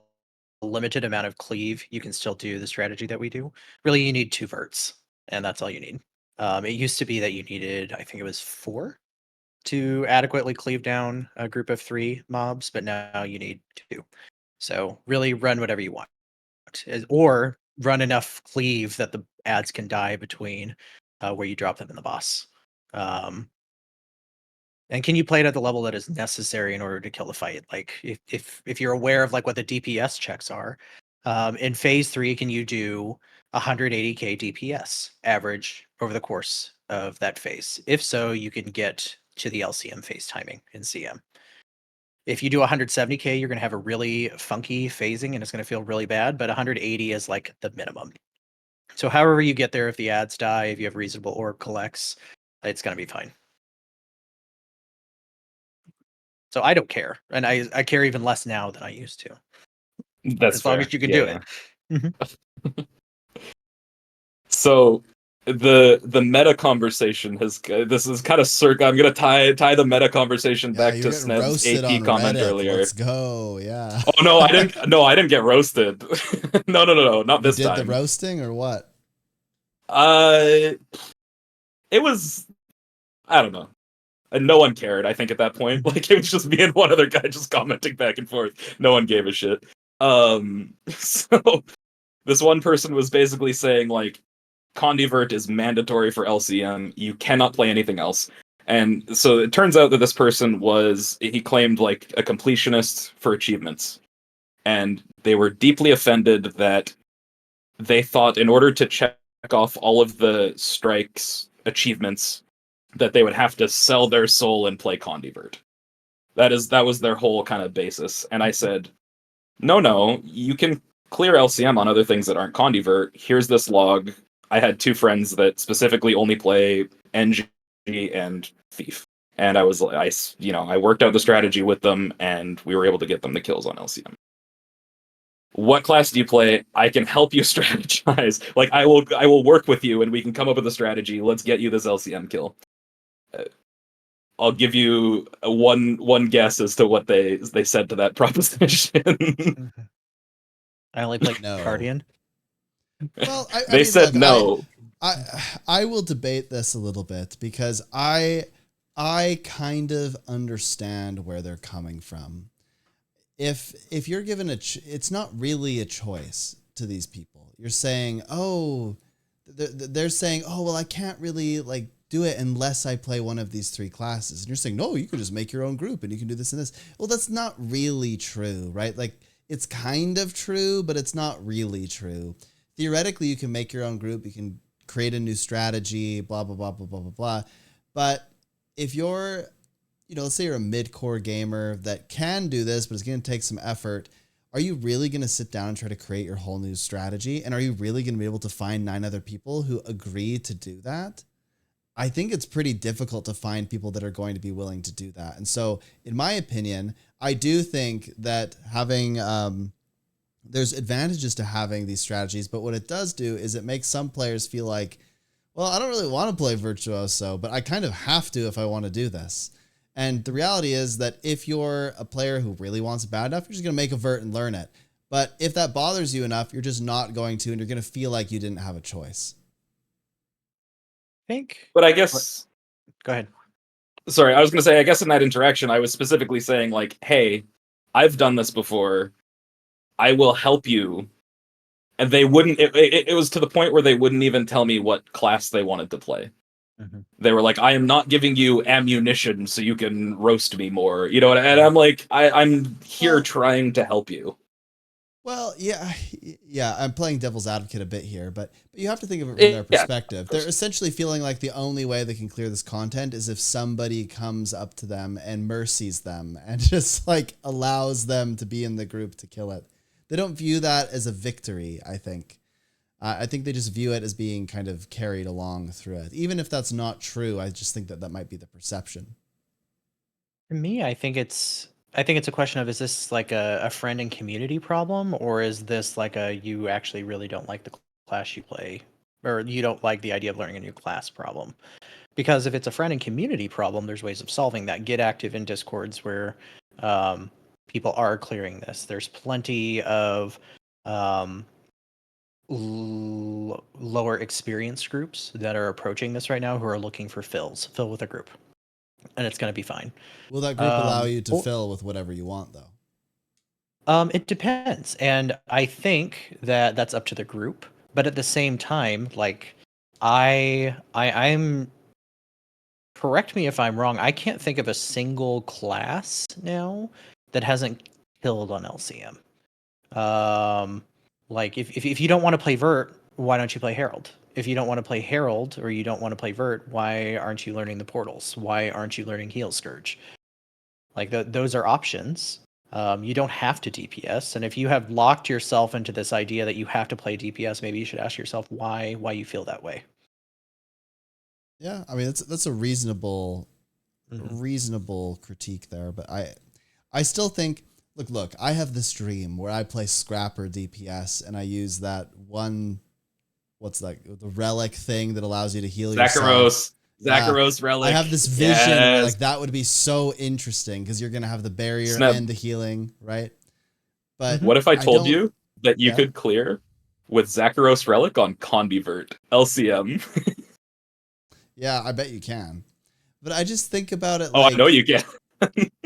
limited amount of cleave, you can still do the strategy that we do. Really, you need 2 verts, and that's all you need. It used to be that you needed, I think it was 4 to adequately cleave down a group of 3 mobs, but now you need 2. So really run whatever you want, or run enough cleave that the ads can die between where you drop them in the boss. And can you play it at the level that is necessary in order to kill the fight? Like if you're aware of like what the DPS checks are, in phase 3, can you do 180k DPS average over the course of that phase? If so, you can get to the LCM phase timing in CM. If you do 170k, you're going to have a really funky phasing and it's going to feel really bad, but 180 is like the minimum. So however you get there, if the ads die, if you have reasonable orb collects, it's going to be fine. So I don't care, and I care even less now than I used to. That's as long as you can do it. Mm-hmm. So the meta conversation has this is kind of I'm gonna tie the meta conversation back to Sned's AP comment earlier. Let's go, yeah. Oh no, I didn't get roasted. No, not this time. You did the roasting or what? It was, I don't know. And no one cared, I think, at that point. Like, it was just me and one other guy just commenting back and forth. No one gave a shit. So this one person was basically saying, like, Condivert is mandatory for LCM. You cannot play anything else. And so it turns out that this person he claimed like a completionist for achievements. And they were deeply offended that they thought in order to check off all of the strikes achievements that they would have to sell their soul and play Condivert. That was their whole kind of basis. And I said, no, you can clear LCM on other things that aren't Condivert. Here's this log. I had 2 friends that specifically only play NG and Thief. And I worked out the strategy with them, and we were able to get them the kills on LCM. What class do you play? I can help you strategize. Like, I will work with you, and we can come up with a strategy. Let's get you this LCM kill. I'll give you one guess as to what they said to that proposition. I only play No. Guardian. Well, they said no. I will debate this a little bit because I kind of understand where they're coming from. If you're given it's not really a choice to these people. You're saying, they're saying, well, I can't really like do it unless I play one of these 3 classes. And you're saying, no, you could just make your own group and you can do this and this. Well, that's not really true, right? Like, it's kind of true, but it's not really true. Theoretically, you can make your own group. You can create a new strategy, blah, blah, blah, blah, blah, blah, blah. But if you're, let's say you're a mid-core gamer that can do this, but it's going to take some effort. Are you really going to sit down and try to create your whole new strategy? And are you really going to be able to find 9 other people who agree to do that? I think it's pretty difficult to find people that are going to be willing to do that. And so, in my opinion, I do think that having, there's advantages to having these strategies, but what it does do is it makes some players feel like, well, I don't really want to play Virtuoso, but I kind of have to if I want to do this. And the reality is that if you're a player who really wants it bad enough, you're just going to make a Vert and learn it. But if that bothers you enough, you're just not going to, and you're going to feel like you didn't have a choice. But I guess... Go ahead. Sorry, I was going to say, I guess in that interaction, I was specifically saying, like, hey, I've done this before. I will help you. And they wouldn't... It was to the point where they wouldn't even tell me what class they wanted to play. Mm-hmm. They were like, I am not giving you ammunition so you can roast me more. And I'm like, I'm here trying to help you. Well, yeah, I'm playing devil's advocate a bit here, but you have to think of it from their perspective. They're essentially feeling like the only way they can clear this content is if somebody comes up to them and mercies them and just like allows them to be in the group to kill it. They don't view that as a victory, I think. I think they just view it as being kind of carried along through it. Even if that's not true, I just think that might be the perception. For me, I think it's a question of, is this like a friend and community problem, or is this like you actually really don't like the class you play, or you don't like the idea of learning a new class problem? Because if it's a friend and community problem, there's ways of solving that. Get active in Discords where people are clearing this. There's plenty of lower experience groups that are approaching this right now who are looking for fills. Fill with a group. And it's going to be fine. Will that group allow you to fill with whatever you want, though? It depends. And I think that that's up to the group. But at the same time, like, I'm... Correct me if I'm wrong. I can't think of a single class now that hasn't killed on LCM. Like, if you don't want to play Vert, why don't you play Herald? If you don't want to play Herald or you don't want to play Vert, why aren't you learning the portals? Why aren't you learning Heal Scourge? Like, those are options. You don't have to DPS. And if you have locked yourself into this idea that you have to play DPS, maybe you should ask yourself why you feel that way. Yeah, I mean, that's a reasonable critique there. But I still think, look, I have this dream where I play Scrapper DPS and I use that one... What's that? The relic thing that allows you to heal yourself. Zakaros relic. I have this vision where like that would be so interesting because you're gonna have the barrier and the healing, right? But what if I told you that you could clear with Zakaros relic on Condivert LCM? Yeah, I bet you can. But I just think about it. Oh, I know you can. I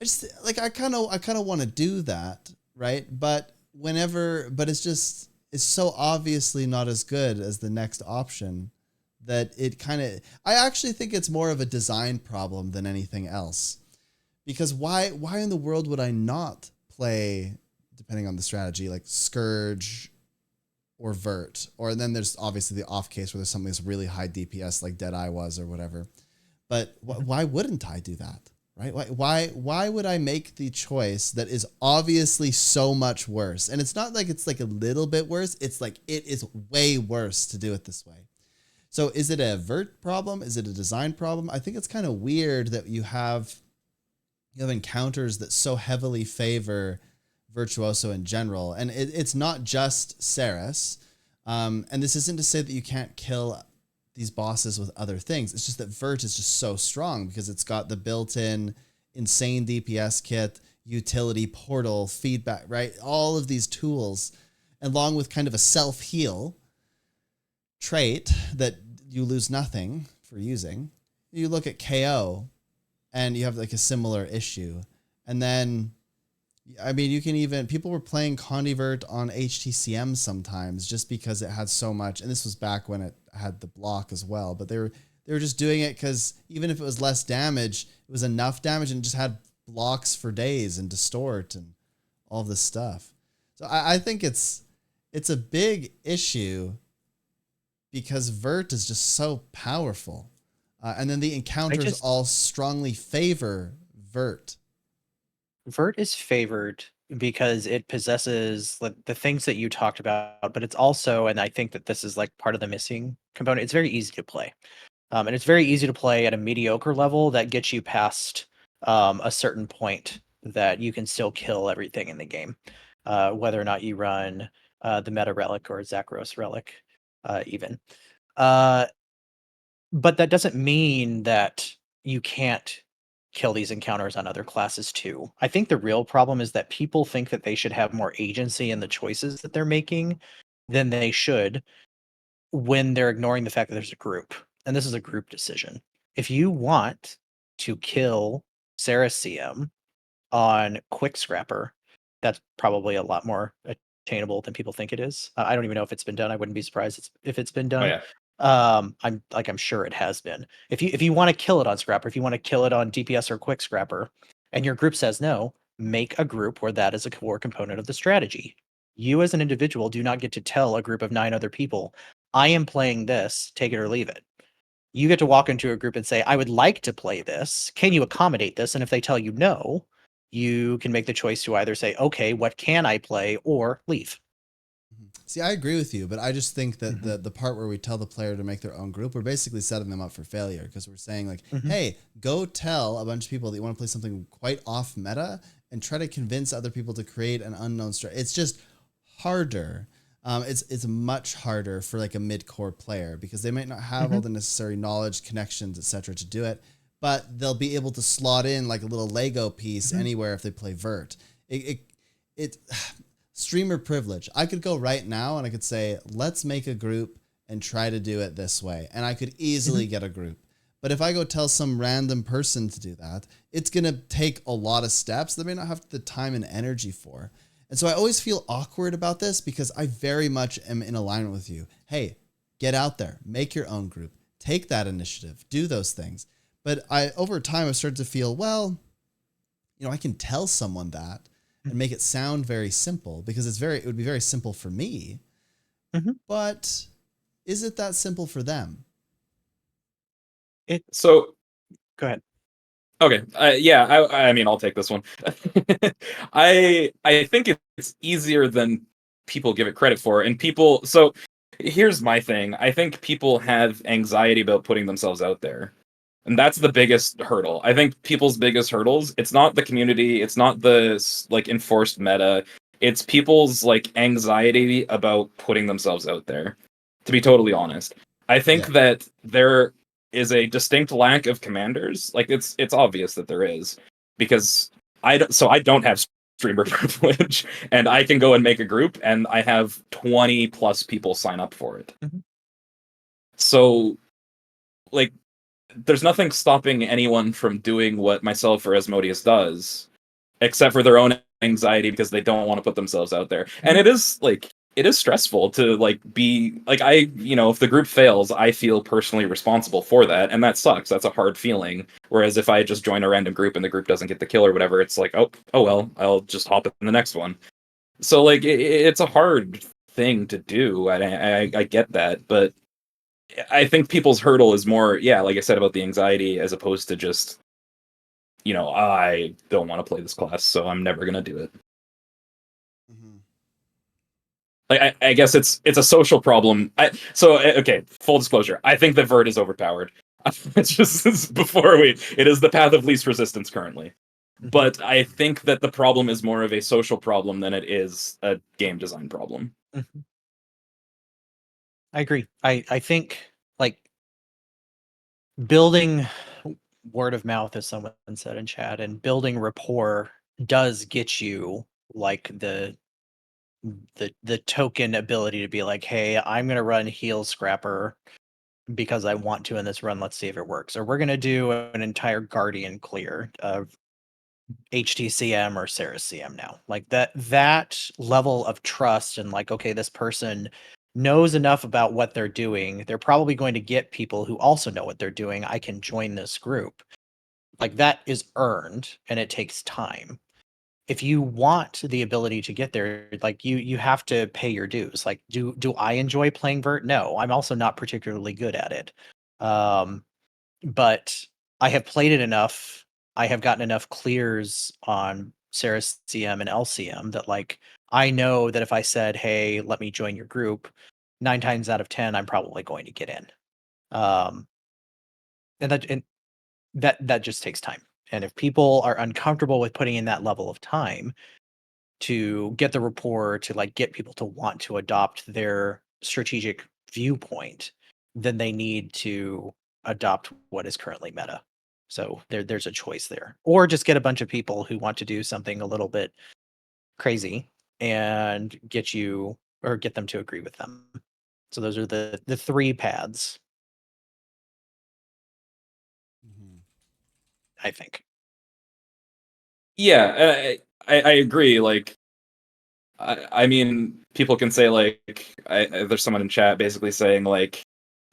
just like I kind of want to do that, right? But it's just is so obviously not as good as the next option that it kind of, I actually think it's more of a design problem than anything else. Because why in the world would I not play, depending on the strategy, like Scourge or Vert? Or then there's obviously the off case where there's something that's really high DPS like Deadeye was or whatever. But why wouldn't I do that? Right? Why would I make the choice that is obviously so much worse? And it's not like it's like a little bit worse. It's like it is way worse to do it this way. So is it a vert problem? Is it a design problem? I think it's kind of weird that you have encounters that so heavily favor Virtuoso in general. And it's not just Saryus. And this isn't to say that you can't kill these bosses with other things. It's just that Vert is just so strong because it's got the built-in insane DPS kit, utility, portal, feedback, right? All of these tools, along with kind of a self-heal trait that you lose nothing for using. You look at KO and you have like a similar issue. And then, I mean, you can even, people were playing Condivert on HTCM sometimes just because it had so much, and this was back when it had the block as well, but they were just doing it because even if it was less damage, it was enough damage and just had blocks for days and distort and all this stuff. So I think it's a big issue because Vert is just so powerful. And then the encounters all strongly favor Vert. Vert is favored because it possesses the things that you talked about, but it's also, and I think that this is like part of the missing component, it's very easy to play. And it's very easy to play at a mediocre level that gets you past a certain point that you can still kill everything in the game, whether or not you run the Meta Relic or Zakros Relic even. But that doesn't mean that you can't kill these encounters on other classes too. I think the real problem is that people think that they should have more agency in the choices that they're making than they should when they're ignoring the fact that there's a group. And this is a group decision. If you want to kill Saryus CM on Quick Scrapper, that's probably a lot more attainable than people think it is. I don't even know if it's been done. I wouldn't be surprised if it's been done. Oh, yeah. I'm sure it has been. If you want to kill it on Scrapper, if you want to kill it on DPS or Quick Scrapper, and your group says no, make a group where that is a core component of the strategy. You as an individual do not get to tell a group of 9 other people, I am playing this, take it or leave it. You get to walk into a group and say, I would like to play this. Can you accommodate this? And if they tell you no, you can make the choice to either say, okay, what can I play, or leave. See, I agree with you, but I just think that the part where we tell the player to make their own group, we're basically setting them up for failure because we're saying like, hey, go tell a bunch of people that you want to play something quite off meta and try to convince other people to create an unknown strategy. It's just harder. It's much harder for like a mid-core player because they might not have all the necessary knowledge, connections, etc. to do it, but they'll be able to slot in like a little Lego piece anywhere if they play Vert. Streamer privilege. I could go right now and I could say, let's make a group and try to do it this way. And I could easily get a group. But if I go tell some random person to do that, it's going to take a lot of steps they may not have the time and energy for. And so I always feel awkward about this because I very much am in alignment with you. Hey, get out there, make your own group, take that initiative, do those things. But over time, I've started to feel, well, I can tell someone that and make it sound very simple because it would be very simple for me, but is it that simple for them? So go ahead. Okay. I mean, I'll take this one. I think it's easier than people give it credit for. And so here's my thing. I think people have anxiety about putting themselves out there. And that's the biggest hurdle. I think people's biggest hurdles, it's not the community, it's not the like enforced meta. It's people's like anxiety about putting themselves out there. To be totally honest. I think that there is a distinct lack of commanders. Like it's obvious that there is because I don't have streamer privilege and I can go and make a group and I have 20 plus people sign up for it. So like there's nothing stopping anyone from doing what myself or Aezmodius does except for their own anxiety because they don't want to put themselves out there. And it is like it is stressful to like be like if the group fails, I feel personally responsible for that, and that sucks. That's a hard feeling. Whereas if I just join a random group and the group doesn't get the kill or whatever, it's like, oh well, I'll just hop in the next one. So like it's a hard thing to do. I get that, but I think people's hurdle is more, yeah, like I said about the anxiety, as opposed to just, I don't want to play this class, so I'm never gonna do it. Mm-hmm. Like I guess it's a social problem. Okay, full disclosure, I think that Vert is overpowered. It's just it is the path of least resistance currently. But I think that the problem is more of a social problem than it is a game design problem. Mm-hmm. I agree. I think like building word of mouth, as someone said in chat, and building rapport does get you like the token ability to be like, hey, I'm gonna run heal scrapper because I want to in this run. Let's see if it works. Or we're gonna do an entire guardian clear of HTCM or Saryus CM now. Like that level of trust and like, okay, this person knows enough about what they're doing. They're probably going to get people who also know what they're doing. I can join this group. Like that is earned and it takes time. If you want the ability to get there, like you have to pay your dues. Like, do I enjoy playing Vert? No, I'm also not particularly good at it. But I have played it enough. I have gotten enough clears on Saryus CM and LCM that like I know that if I said, "Hey, let me join your group," 9 times out of 10, I'm probably going to get in. Um, and that just takes time. And if people are uncomfortable with putting in that level of time to get the rapport, to like get people to want to adopt their strategic viewpoint, then they need to adopt what is currently meta. So there's a choice there. Or just get a bunch of people who want to do something a little bit crazy and get them to agree with them. So those are the 3 paths, Mm-hmm. I think. Yeah, I agree. Like, I mean, people can say like, there's someone in chat basically saying like,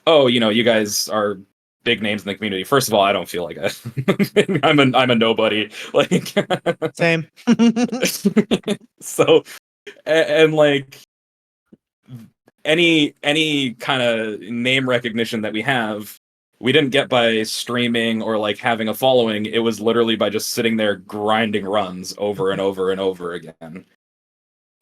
oh, you guys are big names in the community. First of all, I don't feel like I'm a nobody. Like, Same. so and like any kind of name recognition that we didn't get by streaming or like having a following. It was literally by just sitting there grinding runs over and over and over again.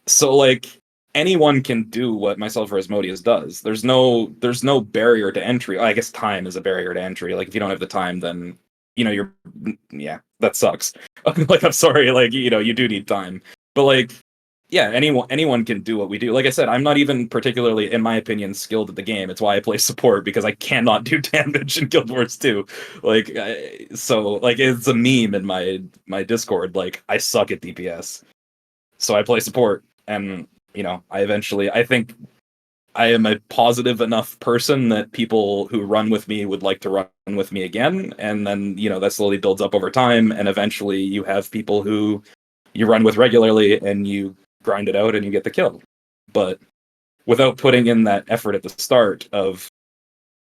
So like anyone can do what myself or Aezmodius does. There's no barrier to entry. I guess time is a barrier to entry. Like if you don't have the time, then you're yeah, that sucks. Like I'm sorry, like you do need time. But like yeah, anyone can do what we do. Like I said, I'm not even particularly, in my opinion, skilled at the game. It's why I play support, because I cannot do damage in Guild Wars 2. Like so like it's a meme in my Discord, like I suck at DPS. So I play support, and I think I am a positive enough person that people who run with me would like to run with me again, and then that slowly builds up over time, and eventually you have people who you run with regularly and you grind it out and you get the kill. But without putting in that effort at the start of,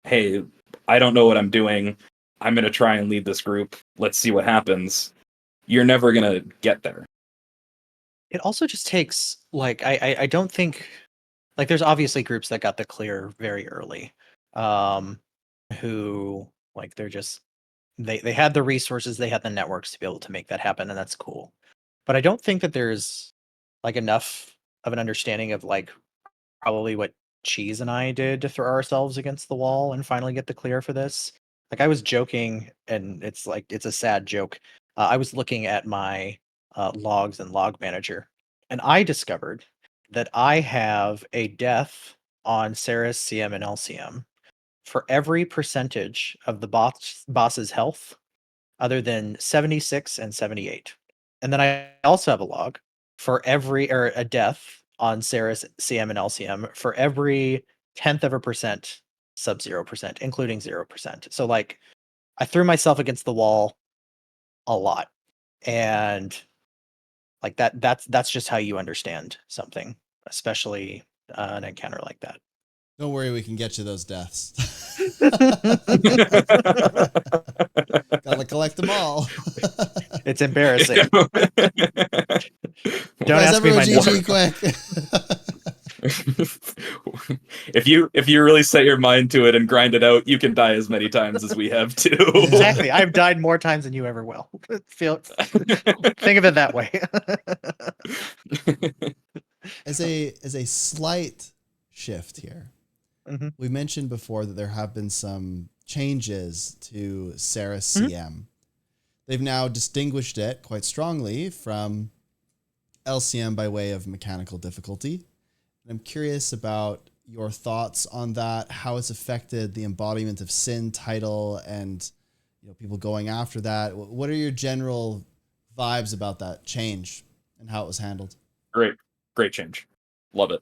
hey, I don't know what I'm doing, I'm going to try and lead this group, let's see what happens, you're never going to get there. It also just takes like I don't think like there's obviously groups that got the clear very early, who like they're just they had the resources, they had the networks to be able to make that happen, and that's cool. But I don't think that there's like enough of an understanding of like probably what Cheese and I did to throw ourselves against the wall and finally get the clear for this. Like I was joking, and it's like it's a sad joke. I was looking at my logs and log manager, and I discovered that I have a death on Saryus CM and LCM for every percentage of the boss's health other than 76 and 78. And then I also have a log for every or a death on Saryus CM and LCM for every 10th of a percent sub 0%, including 0%. So like I threw myself against the wall a lot. And like that's just how you understand something, especially an encounter like that. Don't worry, we can get you those deaths. Gotta collect them all. It's embarrassing. Don't Guys, ask me my everyone number. GG quick. if you really set your mind to it and grind it out, you can die as many times as we have too. Exactly. I've died more times than you ever will. Think of it that way. As a slight shift here, we mentioned before that there have been some changes to Saryus CM. They've now distinguished it quite strongly from LCM by way of mechanical difficulty. And I'm curious about your thoughts on that, how it's affected the Embodiment of Sin title and people going after that. What are your general vibes about that change and how it was handled? Great change. Love it.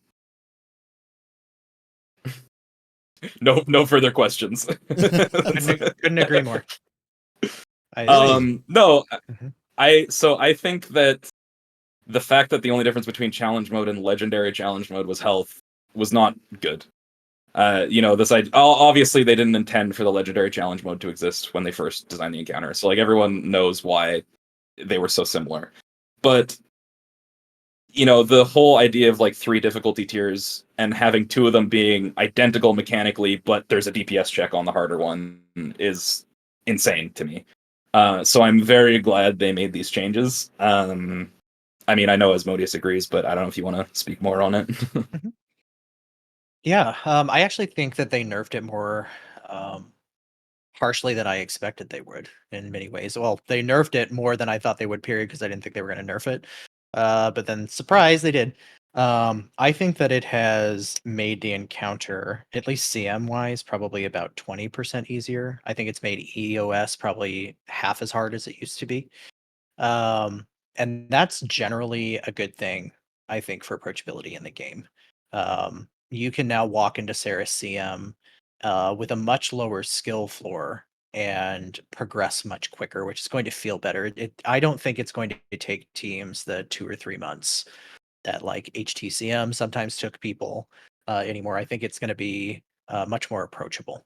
No further questions. Couldn't agree more. No, I think that the fact that the only difference between challenge mode and legendary challenge mode was health was not good. Obviously they didn't intend for the legendary challenge mode to exist when they first designed the encounter. So like everyone knows why they were so similar. But the whole idea of like 3 difficulty tiers and having 2 of them being identical mechanically, but there's a DPS check on the harder one is insane to me. So I'm very glad they made these changes. I know Aezmodius agrees, but I don't know if you want to speak more on it. Yeah, I actually think that they nerfed it more harshly than I expected they would in many ways. Well, they nerfed it more than I thought they would, period, because I didn't think they were going to nerf it. But then, surprise, they did. I think that it has made the encounter, at least CM-wise, probably about 20% easier. I think it's made EOS probably half as hard as it used to be. And that's generally a good thing, I think, for approachability in the game. You can now walk into Saryus CM with a much lower skill floor and progress much quicker, which is going to feel better. I don't think it's going to take teams the 2 or 3 months that like HTCM sometimes took people anymore. I think it's going to be much more approachable.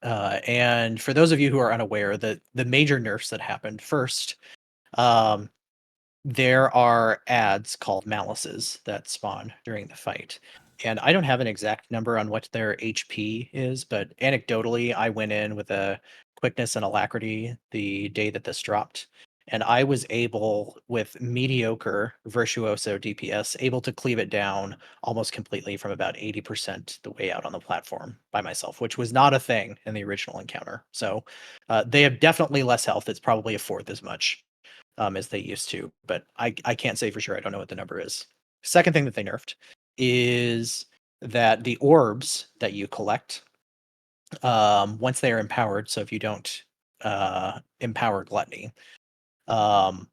And for those of you who are unaware, the major nerfs that happened first, there are ads called malices that spawn during the fight. And I don't have an exact number on what their HP is, but anecdotally, I went in with a quickness and alacrity the day that this dropped. And I was able, with mediocre virtuoso DPS, able to cleave it down almost completely from about 80% the way out on the platform by myself, which was not a thing in the original encounter. So they have definitely less health. It's probably a fourth as much as they used to, but I can't say for sure. I don't know what the number is. Second thing that they nerfed is that the orbs that you collect, once they are empowered, so if you don't empower gluttony, if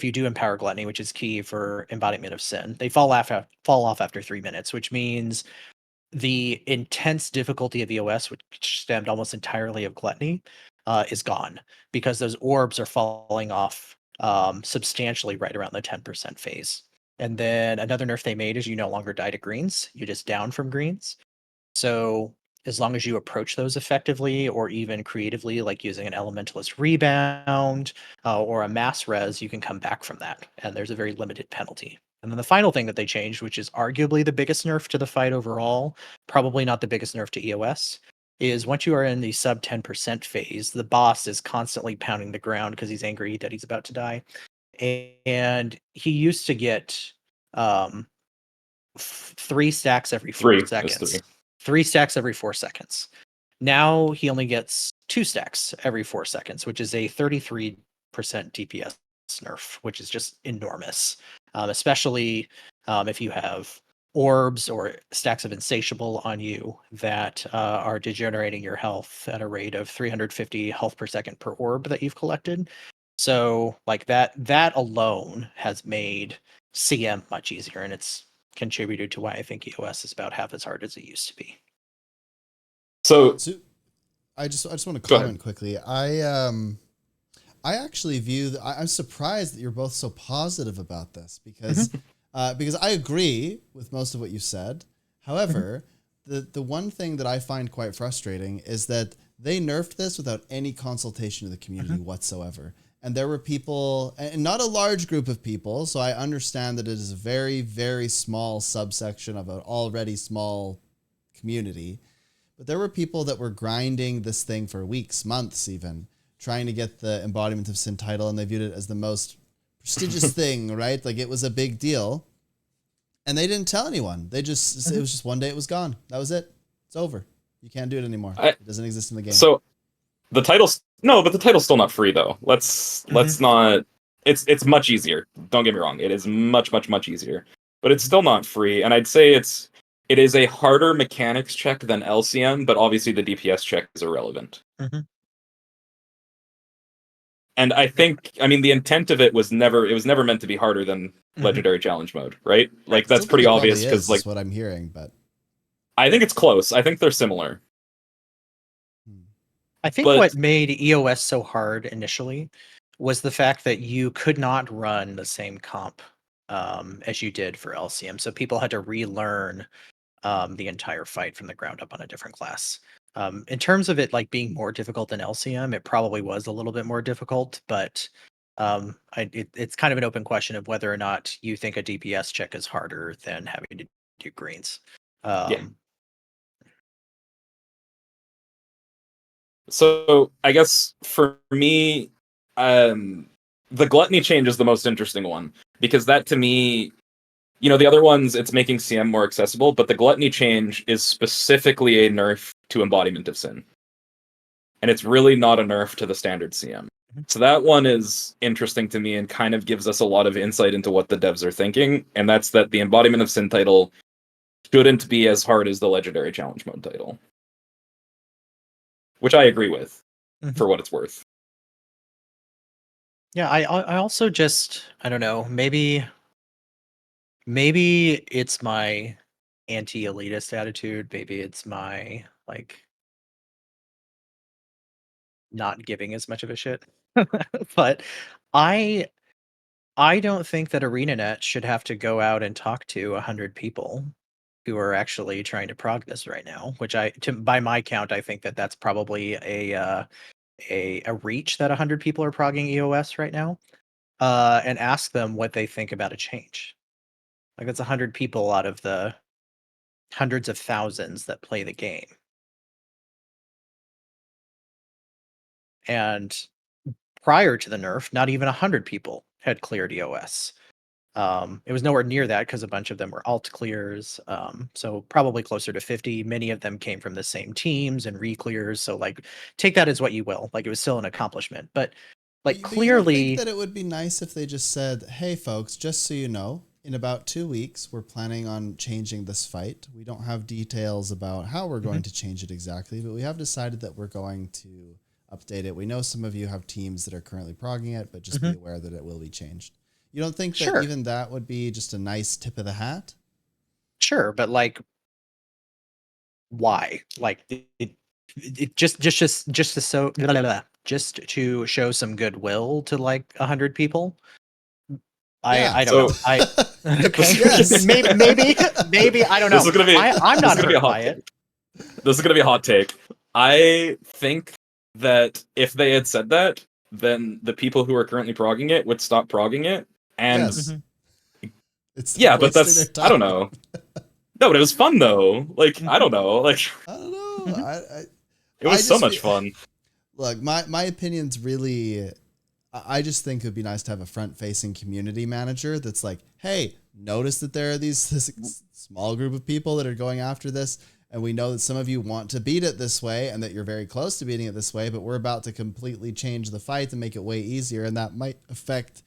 you do empower gluttony, which is key for embodiment of sin, they fall off after 3 minutes, which means the intense difficulty of EOS, which stemmed almost entirely of gluttony, is gone because those orbs are falling off substantially right around the 10% phase. And then another nerf they made is you no longer die to greens, you just down from greens. So as long as you approach those effectively or even creatively, like using an elementalist rebound or a mass res, you can come back from that. And there's a very limited penalty. And then the final thing that they changed, which is arguably the biggest nerf to the fight overall, probably not the biggest nerf to EOS, is once you are in the sub 10% phase, the boss is constantly pounding the ground because he's angry that he's about to die. And he used to get 3 stacks every 4 seconds. 3 stacks every 4 seconds. Now he only gets 2 stacks every 4 seconds, which is a 33% DPS nerf, which is just enormous. Especially if you have orbs or stacks of insatiable on you that are degenerating your health at a rate of 350 health per second per orb that you've collected. So like that alone has made CM much easier, and it's contributed to why I think EOS is about half as hard as it used to be. So I just want to comment quickly. I actually view I'm surprised that you're both so positive about this because because I agree with most of what you said. However, the one thing that I find quite frustrating is that they nerfed this without any consultation of the community whatsoever. And there were people, and not a large group of people, so I understand that it is a very, very small subsection of an already small community. But there were people that were grinding this thing for weeks, months even, trying to get the Embodiment of Sin title, and they viewed it as the most prestigious thing, right? Like it was a big deal. And they didn't tell anyone. They just, it was just one day it was gone. That was it. It's over. You can't do it anymore. It doesn't exist in the game. So the title's but the title's still not free though. Let's not. It's much easier. Don't get me wrong. It is much easier, but it's still not free. And I'd say it is a harder mechanics check than LCM, but obviously the DPS check is irrelevant. And I think, I mean, the intent of it was never meant to be harder than Legendary Challenge mode, right? Like that's pretty obvious because like what I'm hearing, but I think it's close. I think they're similar. I think what made EOS so hard initially was the fact that you could not run the same comp as you did for LCM. So people had to relearn the entire fight from the ground up on a different class. In terms of it like being more difficult than LCM, it probably was a little bit more difficult, but it's kind of an open question of whether or not you think a DPS check is harder than having to do greens. So I guess for me, the gluttony change is the most interesting one because that to me, you know, the other ones it's making CM more accessible, but the gluttony change is specifically a nerf to Embodiment of Sin, and it's really not a nerf to the standard CM. So that one is interesting to me and kind of gives us a lot of insight into what the devs are thinking, and that's that the Embodiment of Sin title shouldn't be as hard as the Legendary Challenge mode title. Which I agree with, for what it's worth. Yeah, I also just, I don't know, maybe it's my anti-elitist attitude. Maybe it's my, like, not giving as much of a shit. But I don't think that ArenaNet should have to go out and talk to 100 people who are actually trying to prog this right now, which by my count, I think that that's probably a reach that 100 people are progging EOS right now, and ask them what they think about a change. Like that's 100 people out of the hundreds of thousands that play the game. And prior to the nerf, not even 100 people had cleared EOS. It was nowhere near that because a bunch of them were alt clears. So probably closer to 50. Many of them came from the same teams and re-clears. So like, take that as what you will. Like it was still an accomplishment, but like clearly, you don't think that it would be nice if they just said, "Hey, folks, just so you know, in about 2 weeks, we're planning on changing this fight. We don't have details about how we're going to change it exactly, but we have decided that we're going to update it. We know some of you have teams that are currently progging it, but just be aware that it will be changed." You don't think that even that would be just a nice tip of the hat? Sure, but like, why? Like it just to show some goodwill to like 100 people. I don't know. Okay. Yes. maybe I don't know. This is gonna be. I'm not hurt by it. This is gonna be a hot take. I think that if they had said that, then the people who are currently progging it would stop progging it. And it's but that's I don't know. No, but it was fun though. Like I don't know. Like I don't know. It was so much fun. Look, my opinion's really. I just think it would be nice to have a front-facing community manager that's like, hey, notice that there are this small group of people that are going after this, and we know that some of you want to beat it this way and that you're very close to beating it this way, but we're about to completely change the fight and make it way easier, and that might affect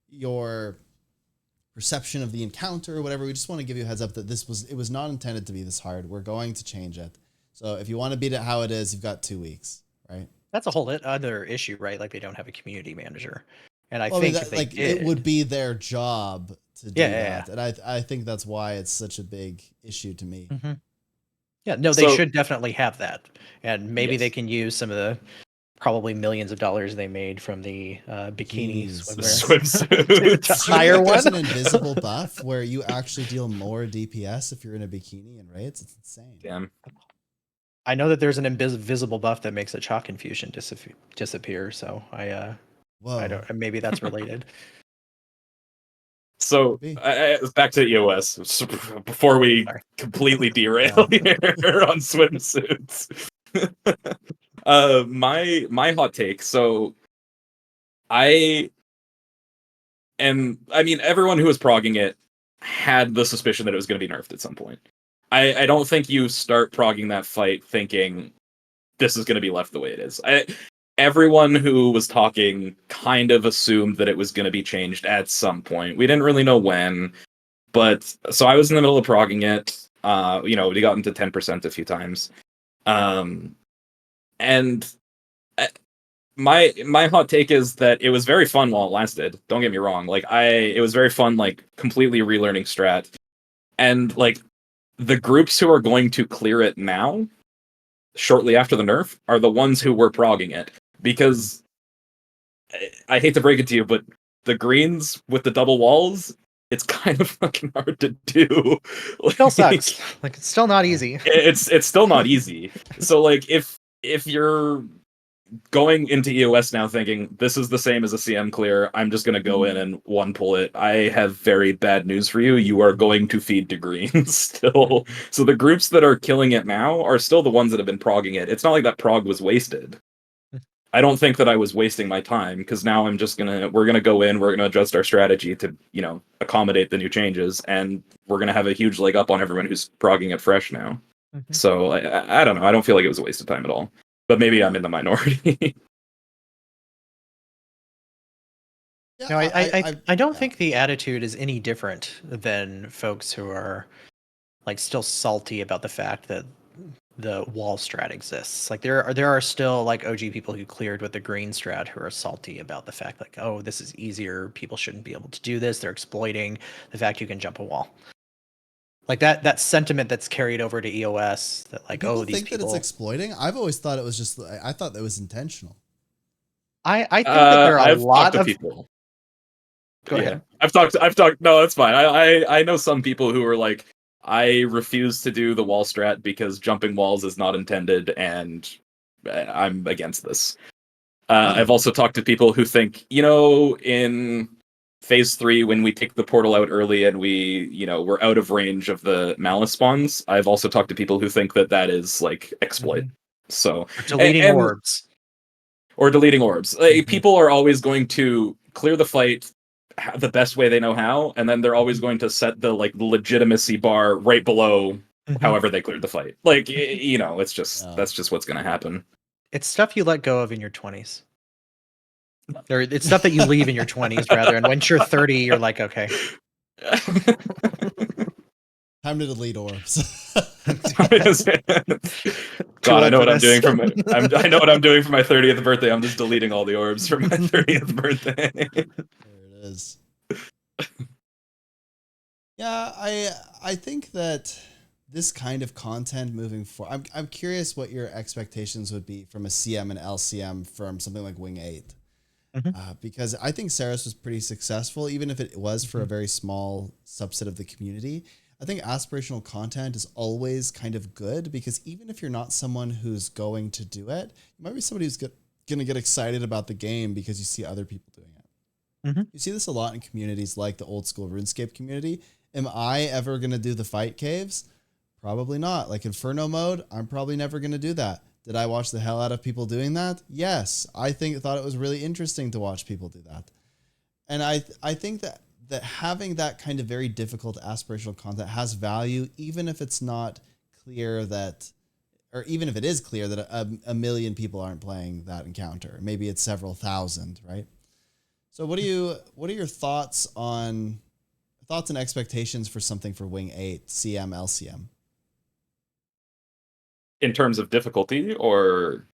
your perception of the encounter or whatever. We just want to give you a heads up that it was not intended to be this hard. We're going to change it. So if you want to beat it how it is, you've got 2 weeks, right? That's a whole other issue, right? Like they don't have a community manager. And I think if they did, it would be their job to do that. And I think that's why it's such a big issue to me. Yeah, no, they should definitely have that. And maybe they can use some of probably millions of dollars they made from the bikini Bikinis, The swimwear to swimsuits. Do you know hire that there's one. an invisible buff where you actually deal more DPS if you're in a bikini in raids? It's insane. Damn. I know that there's an invisible buff that makes a chalk infusion disappear. So I Whoa. don't. Maybe that's related. So Could be. back to EOS before we Sorry. completely derail here on swimsuits. My hot take. So I mean, everyone who was progging it had the suspicion that it was going to be nerfed at some point. I don't think you start progging that fight thinking this is going to be left the way it is. Everyone who was talking kind of assumed that it was going to be changed at some point. We didn't really know when, but so I was in the middle of progging it. We got into 10% a few times, and my hot take is that it was very fun while it lasted. Don't get me wrong. It was very fun, like completely relearning strat, and like the groups who are going to clear it now, shortly after the nerf, are the ones who were progging it. Because I hate to break it to you, but the greens with the double walls, it's kind of fucking hard to do. Still sucks. Like it's still not easy. It's still not easy. So like if you're going into EOS now thinking this is the same as a CM clear, I'm just gonna go in and one pull it. I have very bad news for you. You are going to feed to greens still. So the groups that are killing it now are still the ones that have been progging it. It's not like that prog was wasted. I don't think that I was wasting my time because now we're gonna go in, we're gonna adjust our strategy to, accommodate the new changes, and we're gonna have a huge leg up on everyone who's progging it fresh now. Mm-hmm. So I don't know. I don't feel like it was a waste of time at all. But maybe I'm in the minority. Yeah, No, I don't think the attitude is any different than folks who are like still salty about the fact that the wall strat exists. Like there are still like OG people who cleared with the green strat who are salty about the fact like, oh, this is easier. People shouldn't be able to do this. They're exploiting the fact you can jump a wall. Like that sentiment that's carried over to EOS that like, people oh, these think people that it's exploiting. I've always thought it was just. I thought that was intentional. I think that there are a I've lot talked to of people. Go ahead. I've talked. No, that's fine. I know some people who are like, I refuse to do the wall strat because jumping walls is not intended, and I'm against this. I've also talked to people who think, in phase 3 when we take the portal out early and we're out of range of the malice spawns. I've also talked to people who think that is like exploit. So Or deleting orbs. Or deleting orbs. People are always going to clear the fight the best way they know how, and then they're always going to set the legitimacy bar right below however they cleared the fight. It's just that's just what's going to happen. It's stuff you let go of in your 20s. Or it's stuff that you leave in your 20s rather, and once you're 30, you're like, okay. Time to delete orbs. God, I know what I'm doing I know what I'm doing for my 30th birthday. I'm just deleting all the orbs for my 30th birthday. There it is. Yeah, I think that this kind of content moving forward, I'm curious what your expectations would be from a CM and LCM from something like Wing 8. Because I think Saryus was pretty successful, even if it was for a very small subset of the community. I think aspirational content is always kind of good because even if you're not someone who's going to do it, you might be somebody who's going to get excited about the game because you see other people doing it. You see this a lot in communities like the old school RuneScape community. Am I ever going to do the fight caves? Probably not. Like Inferno mode, I'm probably never going to do that. Did I watch the hell out of people doing that? Yes. I thought it was really interesting to watch people do that. And I think that having that kind of very difficult aspirational content has value, even if it's not clear that, or even if it is clear that a million people aren't playing that encounter. Maybe it's several thousand, right? So what are your thoughts and expectations for something for Wing 8, CM, LCM? In terms of difficulty, or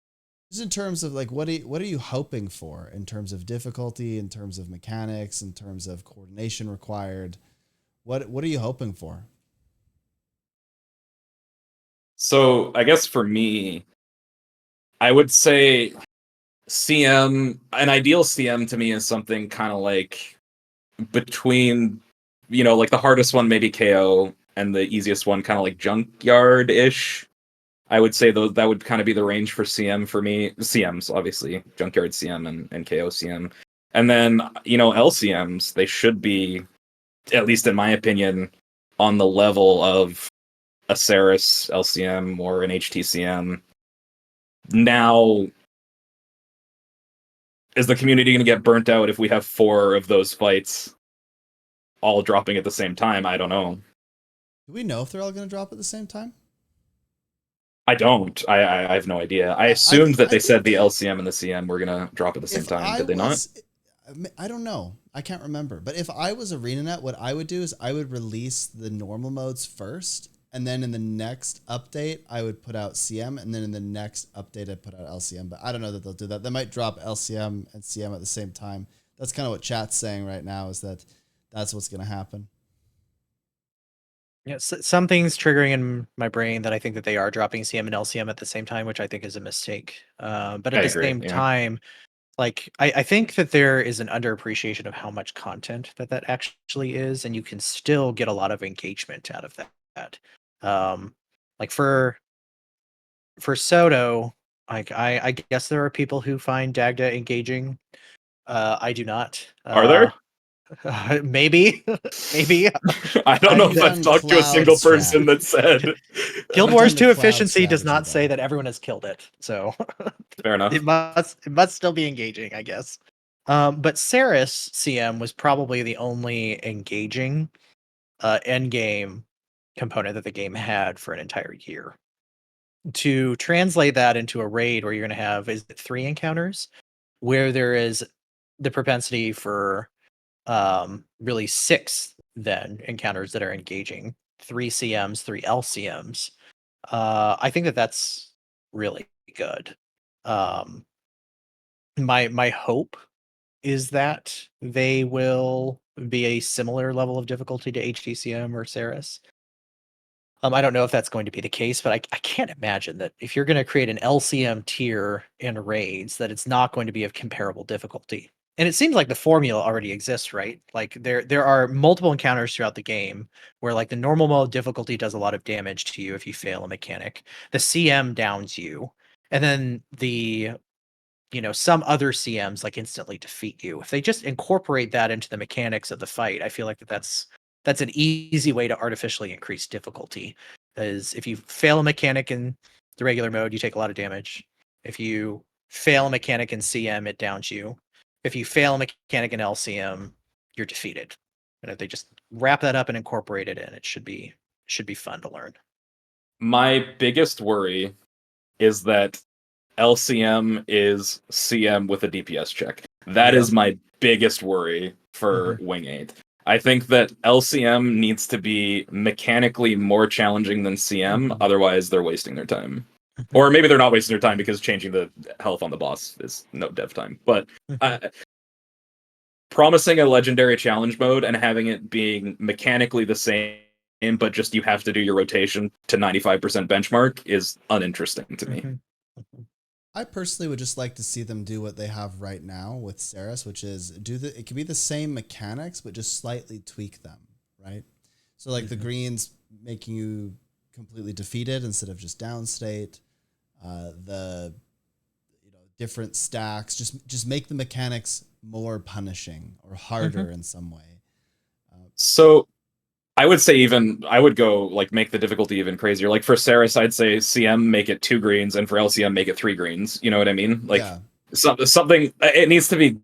just in terms of like what are you hoping for in terms of difficulty, in terms of mechanics, in terms of coordination required? What are you hoping for? So I guess for me, I would say CM, an ideal CM to me is something kind of like between, like the hardest one maybe KO and the easiest one kind of like Junkyard-ish. I would say that would kind of be the range for CM for me. CMs, obviously, Junkyard CM and KO CM. And then, LCMs, they should be, at least in my opinion, on the level of a Saryus LCM or an HTCM. Now, is the community going to get burnt out if we have 4 of those fights all dropping at the same time? I don't know. Do we know if they're all going to drop at the same time? I don't. I have no idea. I assumed that they said the LCM and the CM were going to drop at the same time. Did they not? I don't know. I can't remember. But if I was ArenaNet, what I would do is I would release the normal modes first. And then in the next update, I would put out CM. And then in the next update, I'd put out LCM. But I don't know that they'll do that. They might drop LCM and CM at the same time. That's kind of what chat's saying right now, is that that's what's going to happen. Yeah, something's triggering in my brain that I think that they are dropping CM and LCM at the same time, which I think is a mistake. But at the same time, like I think that there is an underappreciation of how much content that actually is, and you can still get a lot of engagement out of that. Like for Soto, like I guess there are people who find Dagda engaging. I do not. Are there? Maybe. I don't know if I've talked to a single person that said Guild Wars 2 efficiency does not say that everyone has killed it, so fair enough. It must still be engaging, I guess. But Saryus CM was probably the only engaging endgame component that the game had for an entire year. To translate that into a raid where you're going to have 3 encounters, where there is the propensity for really 6 then encounters that are engaging, 3 CMs, 3 LCMs. I think that that's really good. My hope is that they will be a similar level of difficulty to HTCM or Saryus. I don't know if that's going to be the case, but I can't imagine that if you're going to create an LCM tier in raids, that it's not going to be of comparable difficulty. And it seems like the formula already exists, right? Like there are multiple encounters throughout the game where like the normal mode difficulty does a lot of damage to you if you fail a mechanic. The CM downs you, and then the some other CMs like instantly defeat you. If they just incorporate that into the mechanics of the fight, I feel like that's an easy way to artificially increase difficulty. Is if you fail a mechanic in the regular mode, you take a lot of damage. If you fail a mechanic in CM, it downs you. If you fail a mechanic in LCM, you're defeated. And if they just wrap that up and incorporate it in, it should be fun to learn. My biggest worry is that LCM is CM with a DPS check. That is my biggest worry for Wing 8. I think that LCM needs to be mechanically more challenging than CM, otherwise they're wasting their time. Or maybe they're not wasting their time because changing the health on the boss is no dev time. But promising a legendary challenge mode and having it being mechanically the same, but just you have to do your rotation to 95% benchmark is uninteresting to me. I personally would just like to see them do what they have right now with Saryus, which is it can be the same mechanics, but just slightly tweak them, right? So like the greens making you completely defeated instead of just downstate, the different stacks, just make the mechanics more punishing or harder in some way. So I would say I would go like make the difficulty even crazier. Like for Saryus, I'd say CM make it 2 greens, and for LCM make it 3 greens. You know what I mean? Like something. It needs to be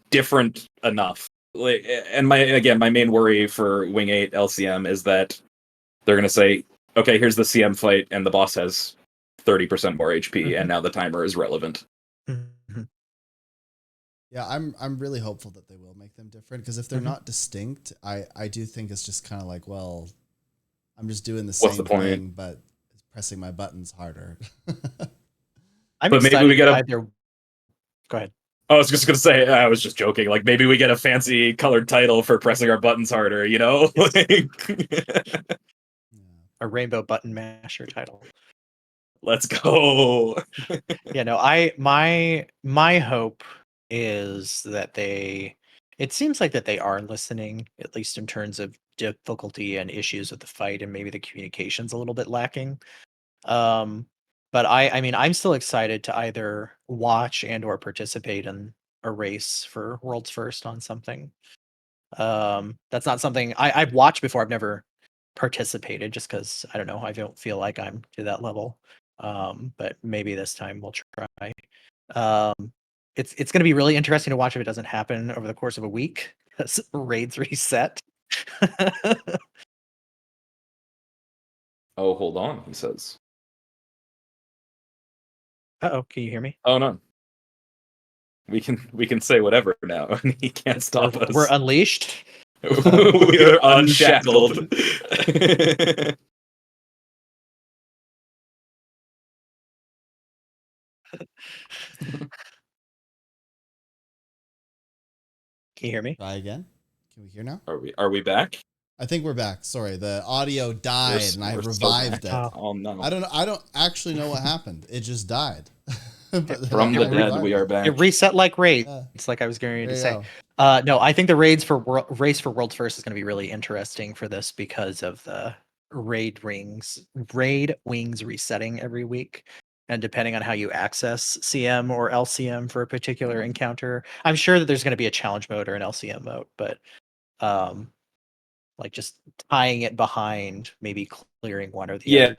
different enough. Like, and my main worry for Wing 8 LCM is that they're gonna say, okay, here's the CM fight, and the boss has 30% more HP, and now the timer is relevant. Yeah, I'm really hopeful that they will make them different, because if they're not distinct, I do think it's just kind of like, well, I'm just doing the same thing, but pressing my buttons harder. But maybe we get Go ahead. I was just gonna say, I was just joking. Like maybe we get a fancy colored title for pressing our buttons harder. You know, a rainbow button masher title. Let's go. Yeah, no, my hope is that it seems like that they are listening, at least in terms of difficulty and issues with the fight, and maybe the communication's a little bit lacking. Um, but I mean, I'm still excited to either watch and or participate in a race for world's first on something. That's not something I've watched before. I've never participated just because I don't know. I don't feel like I'm to that level. But maybe this time we'll try. It's going to be really interesting to watch if it doesn't happen over the course of a week because raids reset. Oh, hold on, he says. Uh-oh, can you hear me? Oh no. We can say whatever now, and he can't stop us. We're unleashed. We are unshackled. Can you hear me? Try again. Can we hear now? Are we back? I think we're back. Sorry, the audio died and I We're still revived back. it. Oh no. I don't know. I don't actually know what happened. It just died. But From the I dead, revived we it. are back. It reset like raids. Yeah. It's like I was going There to you say. go. No, I think the race for World's First is going to be really interesting for this because of the raid wings resetting every week, and depending on how you access CM or LCM for a particular encounter, I'm sure that there's going to be a challenge mode or an LCM mode, but like just tying it behind maybe clearing one or the Yeah. other.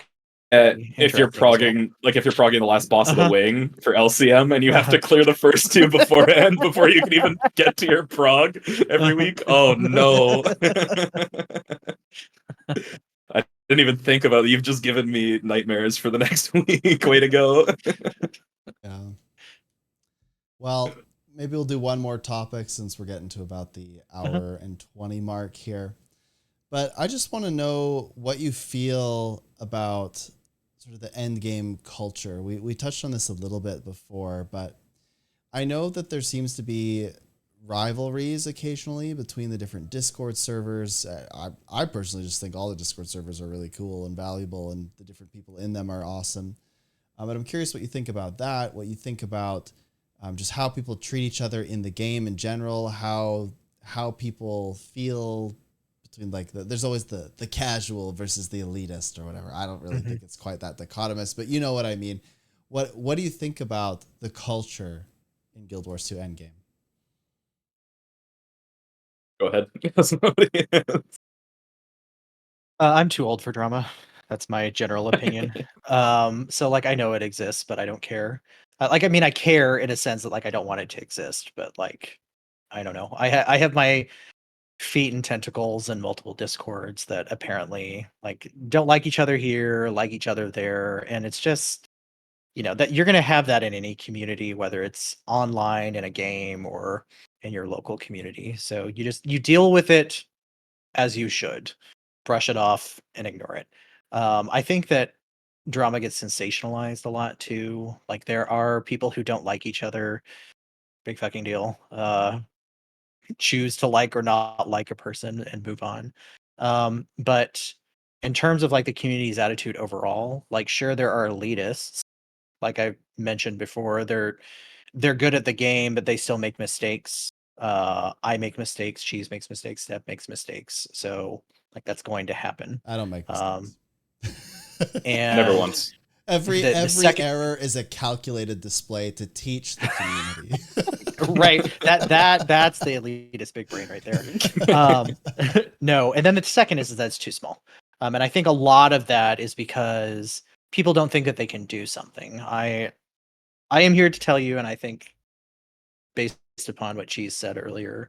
If you're progging, like if you're progging the last boss of the wing for LCM, and you have to clear the first two beforehand before you can even get to your prog every week. Oh no! I didn't even think about it. You've just given me nightmares for the next week. Way to go! Yeah. Well, maybe we'll do one more topic since we're getting to about the hour and 20 mark here. But I just want to know what you feel about sort of the end game culture. We touched on this a little bit before, but I know that there seems to be rivalries occasionally between the different Discord servers. I personally just think all the Discord servers are really cool and valuable, and the different people in them are awesome. But I'm curious what you think about that, what you think about just how people treat each other in the game in general, how people feel between like there's always the casual versus the elitist or whatever. I don't really think it's quite that dichotomous, but you know what I mean. What do you think about the culture in Guild Wars 2 Endgame? Go ahead. I'm too old for drama. That's my general opinion. So like I know it exists, but I don't care. Like I mean, I care in a sense that like I don't want it to exist, but like I don't know. I have my feet and tentacles in multiple discords that apparently like don't like each other here, like each other there, and it's just that you're going to have that in any community, whether it's online in a game or in your local community. So you deal with it as you should, brush it off and ignore it. I think that drama gets sensationalized a lot too. Like there are people who don't like each other. Big fucking deal. Choose to like or not like a person and move on. But in terms of like the community's attitude overall, like sure there are elitists. Like I mentioned before, they're good at the game, but they still make mistakes. I make mistakes, Cheese makes mistakes, Step makes mistakes. So like that's going to happen. I don't make mistakes. And Never once. Every the second error is a calculated display to teach the community. right. That's the elitist big brain right there. No, and then the second is that's too small. And I think a lot of that is because people don't think that they can do something. I am here to tell you, and I think based upon what Cheese said earlier,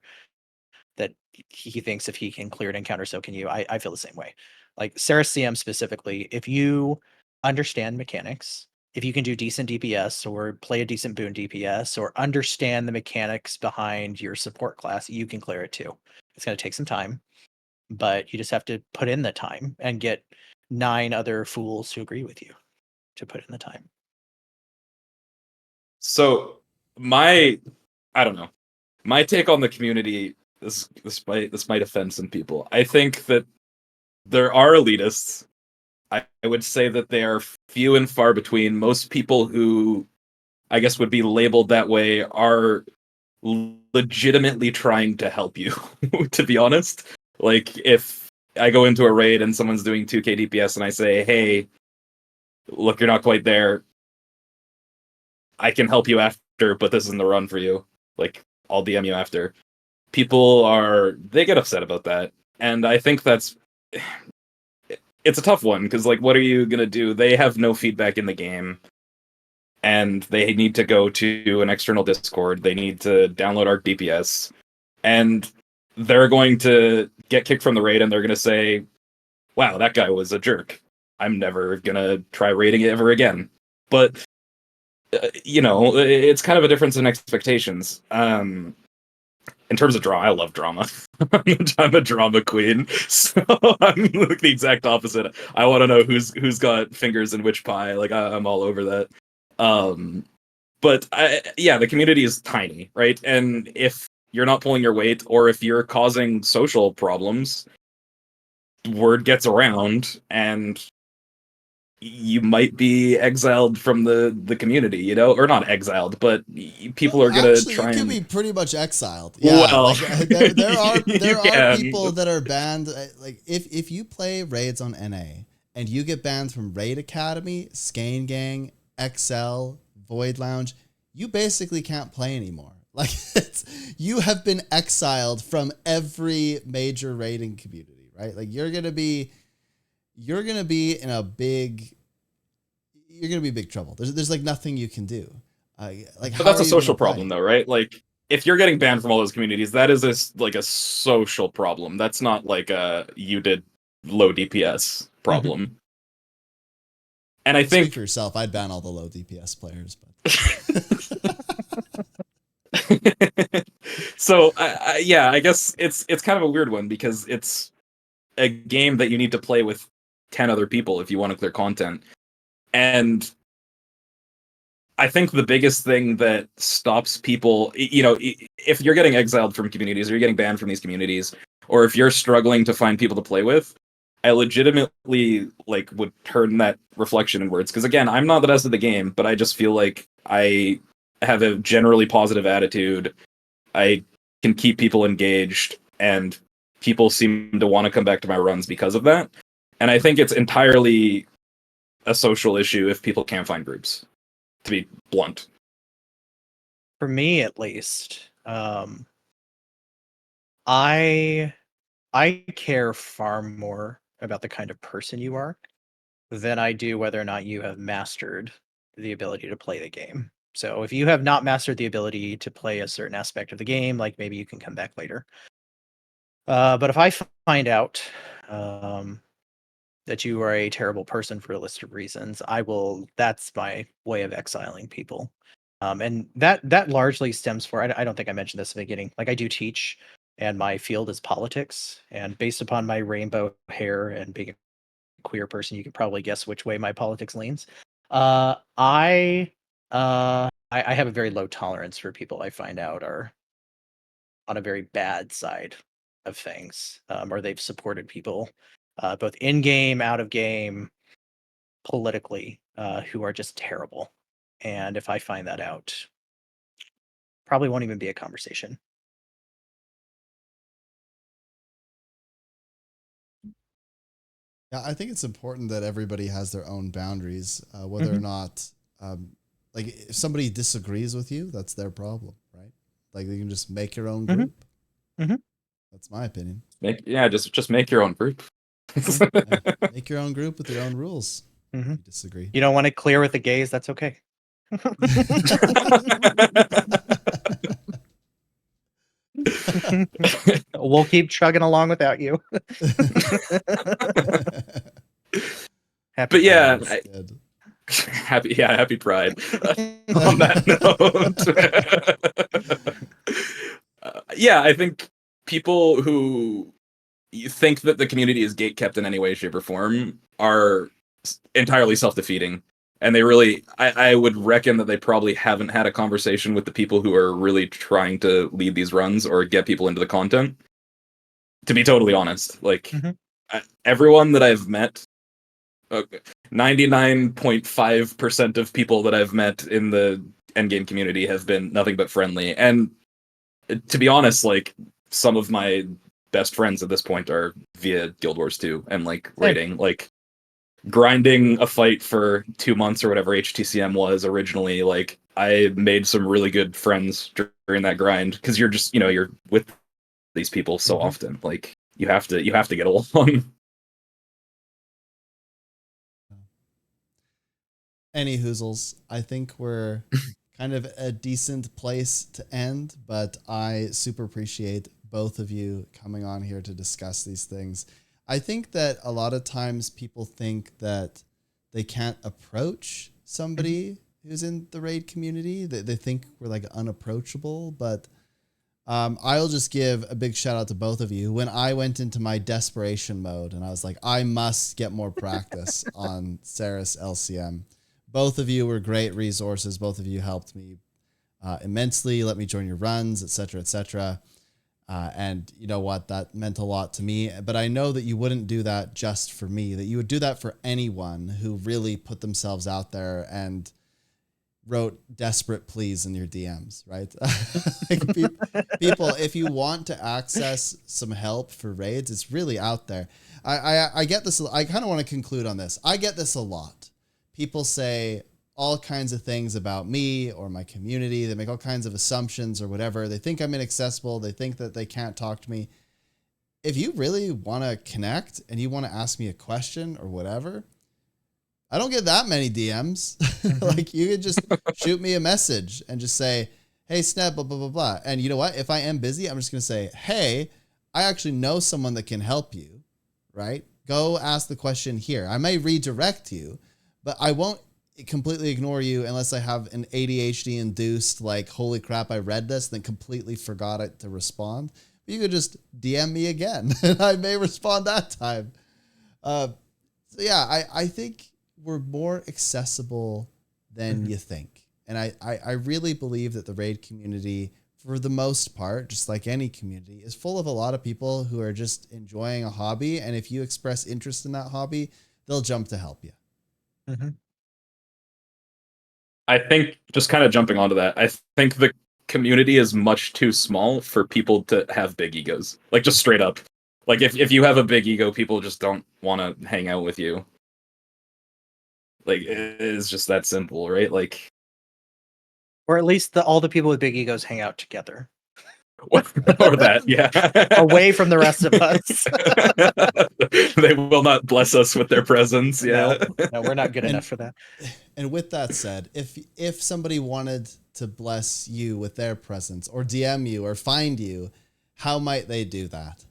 that he thinks if he can clear an encounter, so can you. I feel the same way. Like Saryus CM specifically, if you understand mechanics, if you can do decent DPS or play a decent boon DPS or understand the mechanics behind your support class, you can clear it too. It's going to take some time, but you just have to put in the time and get 9 other fools who agree with you to put in the time. So I don't know. My take on the community, this might offend some people. I think that there are elitists I would say that they are few and far between. Most people who I guess would be labeled that way are legitimately trying to help you, to be honest. Like, if I go into a raid and someone's doing 2k DPS and I say, hey, look, you're not quite there, I can help you after, but this isn't the run for you. Like, I'll DM you after. They get upset about that. And I think it's a tough one, because, like, what are you going to do? They have no feedback in the game, and they need to go to an external Discord. They need to download Arc DPS, and they're going to get kicked from the raid, and they're going to say, wow, that guy was a jerk. I'm never going to try raiding it ever again. But, it's kind of a difference in expectations. In terms of drama, I love drama. I'm a drama queen, so I'm like the exact opposite. I want to know who's got fingers in which pie. Like, I'm all over that. But the community is tiny, right? And if you're not pulling your weight, or if you're causing social problems, word gets around, and you might be exiled from the community, or not exiled, but people are gonna try. You can and be pretty much exiled. Yeah, well, there are can. people that are banned. Like, if you play raids on NA and you get banned from Raid Academy, Skane Gang, XL, Void Lounge, you basically can't play anymore. Like, you have been exiled from every major raiding community, right? Like, you're gonna be in big trouble. There's like nothing you can do. But that's a social problem, though, right? Like, if you're getting banned from all those communities, that is a social problem. That's not like a you did low DPS problem. Mm-hmm. And I think speak for yourself, I'd ban all the low DPS players, but so I guess it's kind of a weird one, because it's a game that you need to play with 10 other people if you want to clear content. And I think the biggest thing that stops people, if you're getting exiled from communities, or you're getting banned from these communities, or if you're struggling to find people to play with, I legitimately would turn that reflection inwards. Because again, I'm not the best at the game, but I just feel like I have a generally positive attitude. I can keep people engaged, and people seem to want to come back to my runs because of that. And I think it's entirely a social issue if people can't find groups, to be blunt. For me, at least, I care far more about the kind of person you are than I do whether or not you have mastered the ability to play the game. So if you have not mastered the ability to play a certain aspect of the game, like, maybe you can come back later. But if I find out that you are a terrible person for a list of reasons, that's my way of exiling people. And that largely stems for, I don't think I mentioned this at the beginning, like, I do teach, and my field is politics, and based upon my rainbow hair and being a queer person, you can probably guess which way my politics leans. I have a very low tolerance for people I find out are on a very bad side of things, or they've supported people, both in game, out of game, politically, who are just terrible. And if I find that out, probably won't even be a conversation. yeah, I think it's important that everybody has their own boundaries, whether or not, like, if somebody disagrees with you, that's their problem, right? Like, you can just make your own group. Mm-hmm. That's my opinion. Just make your own group. Make your own group with your own rules. Mm-hmm. You disagree. You don't want to clear with the gays, that's okay. We'll keep chugging along without you. But yeah, happy Pride. On that note, I think people who think that the community is gatekept in any way, shape, or form are entirely self-defeating. And they really, I would reckon that they probably haven't had a conversation with the people who are really trying to lead these runs or get people into the content. To be totally honest, like, everyone that I've met Okay. 99.5% of people that I've met in the Endgame community have been nothing but friendly. And to be honest, like some of my best friends at this point are via Guild Wars 2 and like raiding, like grinding a fight for 2 months or whatever HTCM was originally. Like I made some really good friends during that grind because you're just, you're with these people so often. Like you have to get along. Any hoozles, I think we're kind of a decent place to end, but I super appreciate both of you coming on here to discuss these things. I think that a lot of times people think that they can't approach somebody who's in the raid community. They think we're like unapproachable, but I'll just give a big shout out to both of you. When I went into my desperation mode and I was like, I must get more practice on Saryus LCM. Both of you were great resources. Both of you helped me immensely. Let me join your runs, etc., etc. And you know what? That meant a lot to me. But I know that you wouldn't do that just for me, that you would do that for anyone who really put themselves out there and wrote desperate pleas in your DMs, right? Like people, if you want to access some help for raids, it's really out there. I get this. I kind of want to conclude on this. I get this a lot. People say all kinds of things about me or my community. They make all kinds of assumptions or whatever. They think I'm inaccessible. They think that they can't talk to me. If you really want to connect and you want to ask me a question or whatever, I don't get that many DMs. Like you could just shoot me a message and just say, hey, Sneb, blah, blah, blah, blah. And you know what? If I am busy, I'm just going to say, hey, I actually know someone that can help you, right? Go ask the question here. I may redirect you, but I won't completely ignore you unless I have an ADHD induced, like, holy crap, I read this, then completely forgot it to respond. But you could just DM me again and I may respond that time. So yeah, I think we're more accessible than you think. And I really believe that the raid community, for the most part, just like any community, is full of a lot of people who are just enjoying a hobby. And if you express interest in that hobby, they'll jump to help you. I think just kind of jumping onto that, I think the community is much too small for people to have big egos. Like just straight up. Like if you have a big ego, people just don't want to hang out with you. Like it is just that simple, right? Like Or at least all the people with big egos hang out together. or that, yeah. Away from the rest of us. They will not bless us with their presence. Yeah. No, we're not good enough for that. And with that said, if somebody wanted to bless you with their presence or DM you or find you, how might they do that?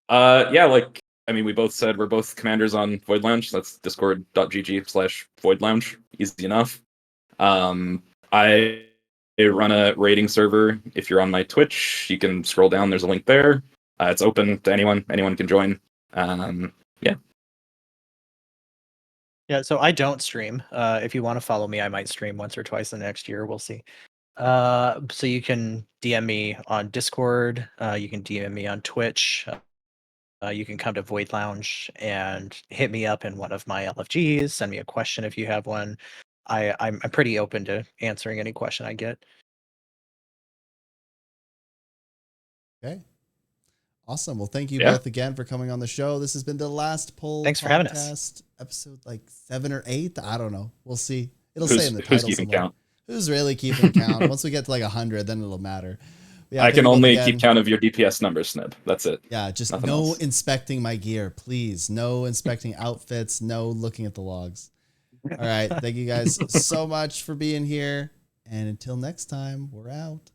Yeah, like I mean, we both said we're both commanders on Void Lounge. That's discord.gg/Void Lounge. Easy enough. I run a raiding server. If you're on my Twitch, you can scroll down. There's a link there. It's open to anyone. Anyone can join. Yeah. Yeah, so I don't stream. If you want to follow me, I might stream once or twice in the next year. We'll see. So you can DM me on Discord. You can DM me on Twitch. You can come to Void Lounge and hit me up in one of my LFGs. Send me a question if you have one. I'm pretty open to answering any question I get. Okay. Awesome. Well, thank you both again for coming on the show. This has been the Last Poll Thanks for having us. Episode like 7 or 8. I don't know. We'll see. It'll say in the title who's keeping somewhere. count? Who's really keeping count? Once we get to like 100, then it'll matter. Yeah, I can only keep count of your DPS numbers, Snib. That's it. Yeah, just Nothing no else. inspecting my gear, please. No inspecting outfits. No looking at the logs. All right. Thank you guys so much for being here. And until next time, we're out.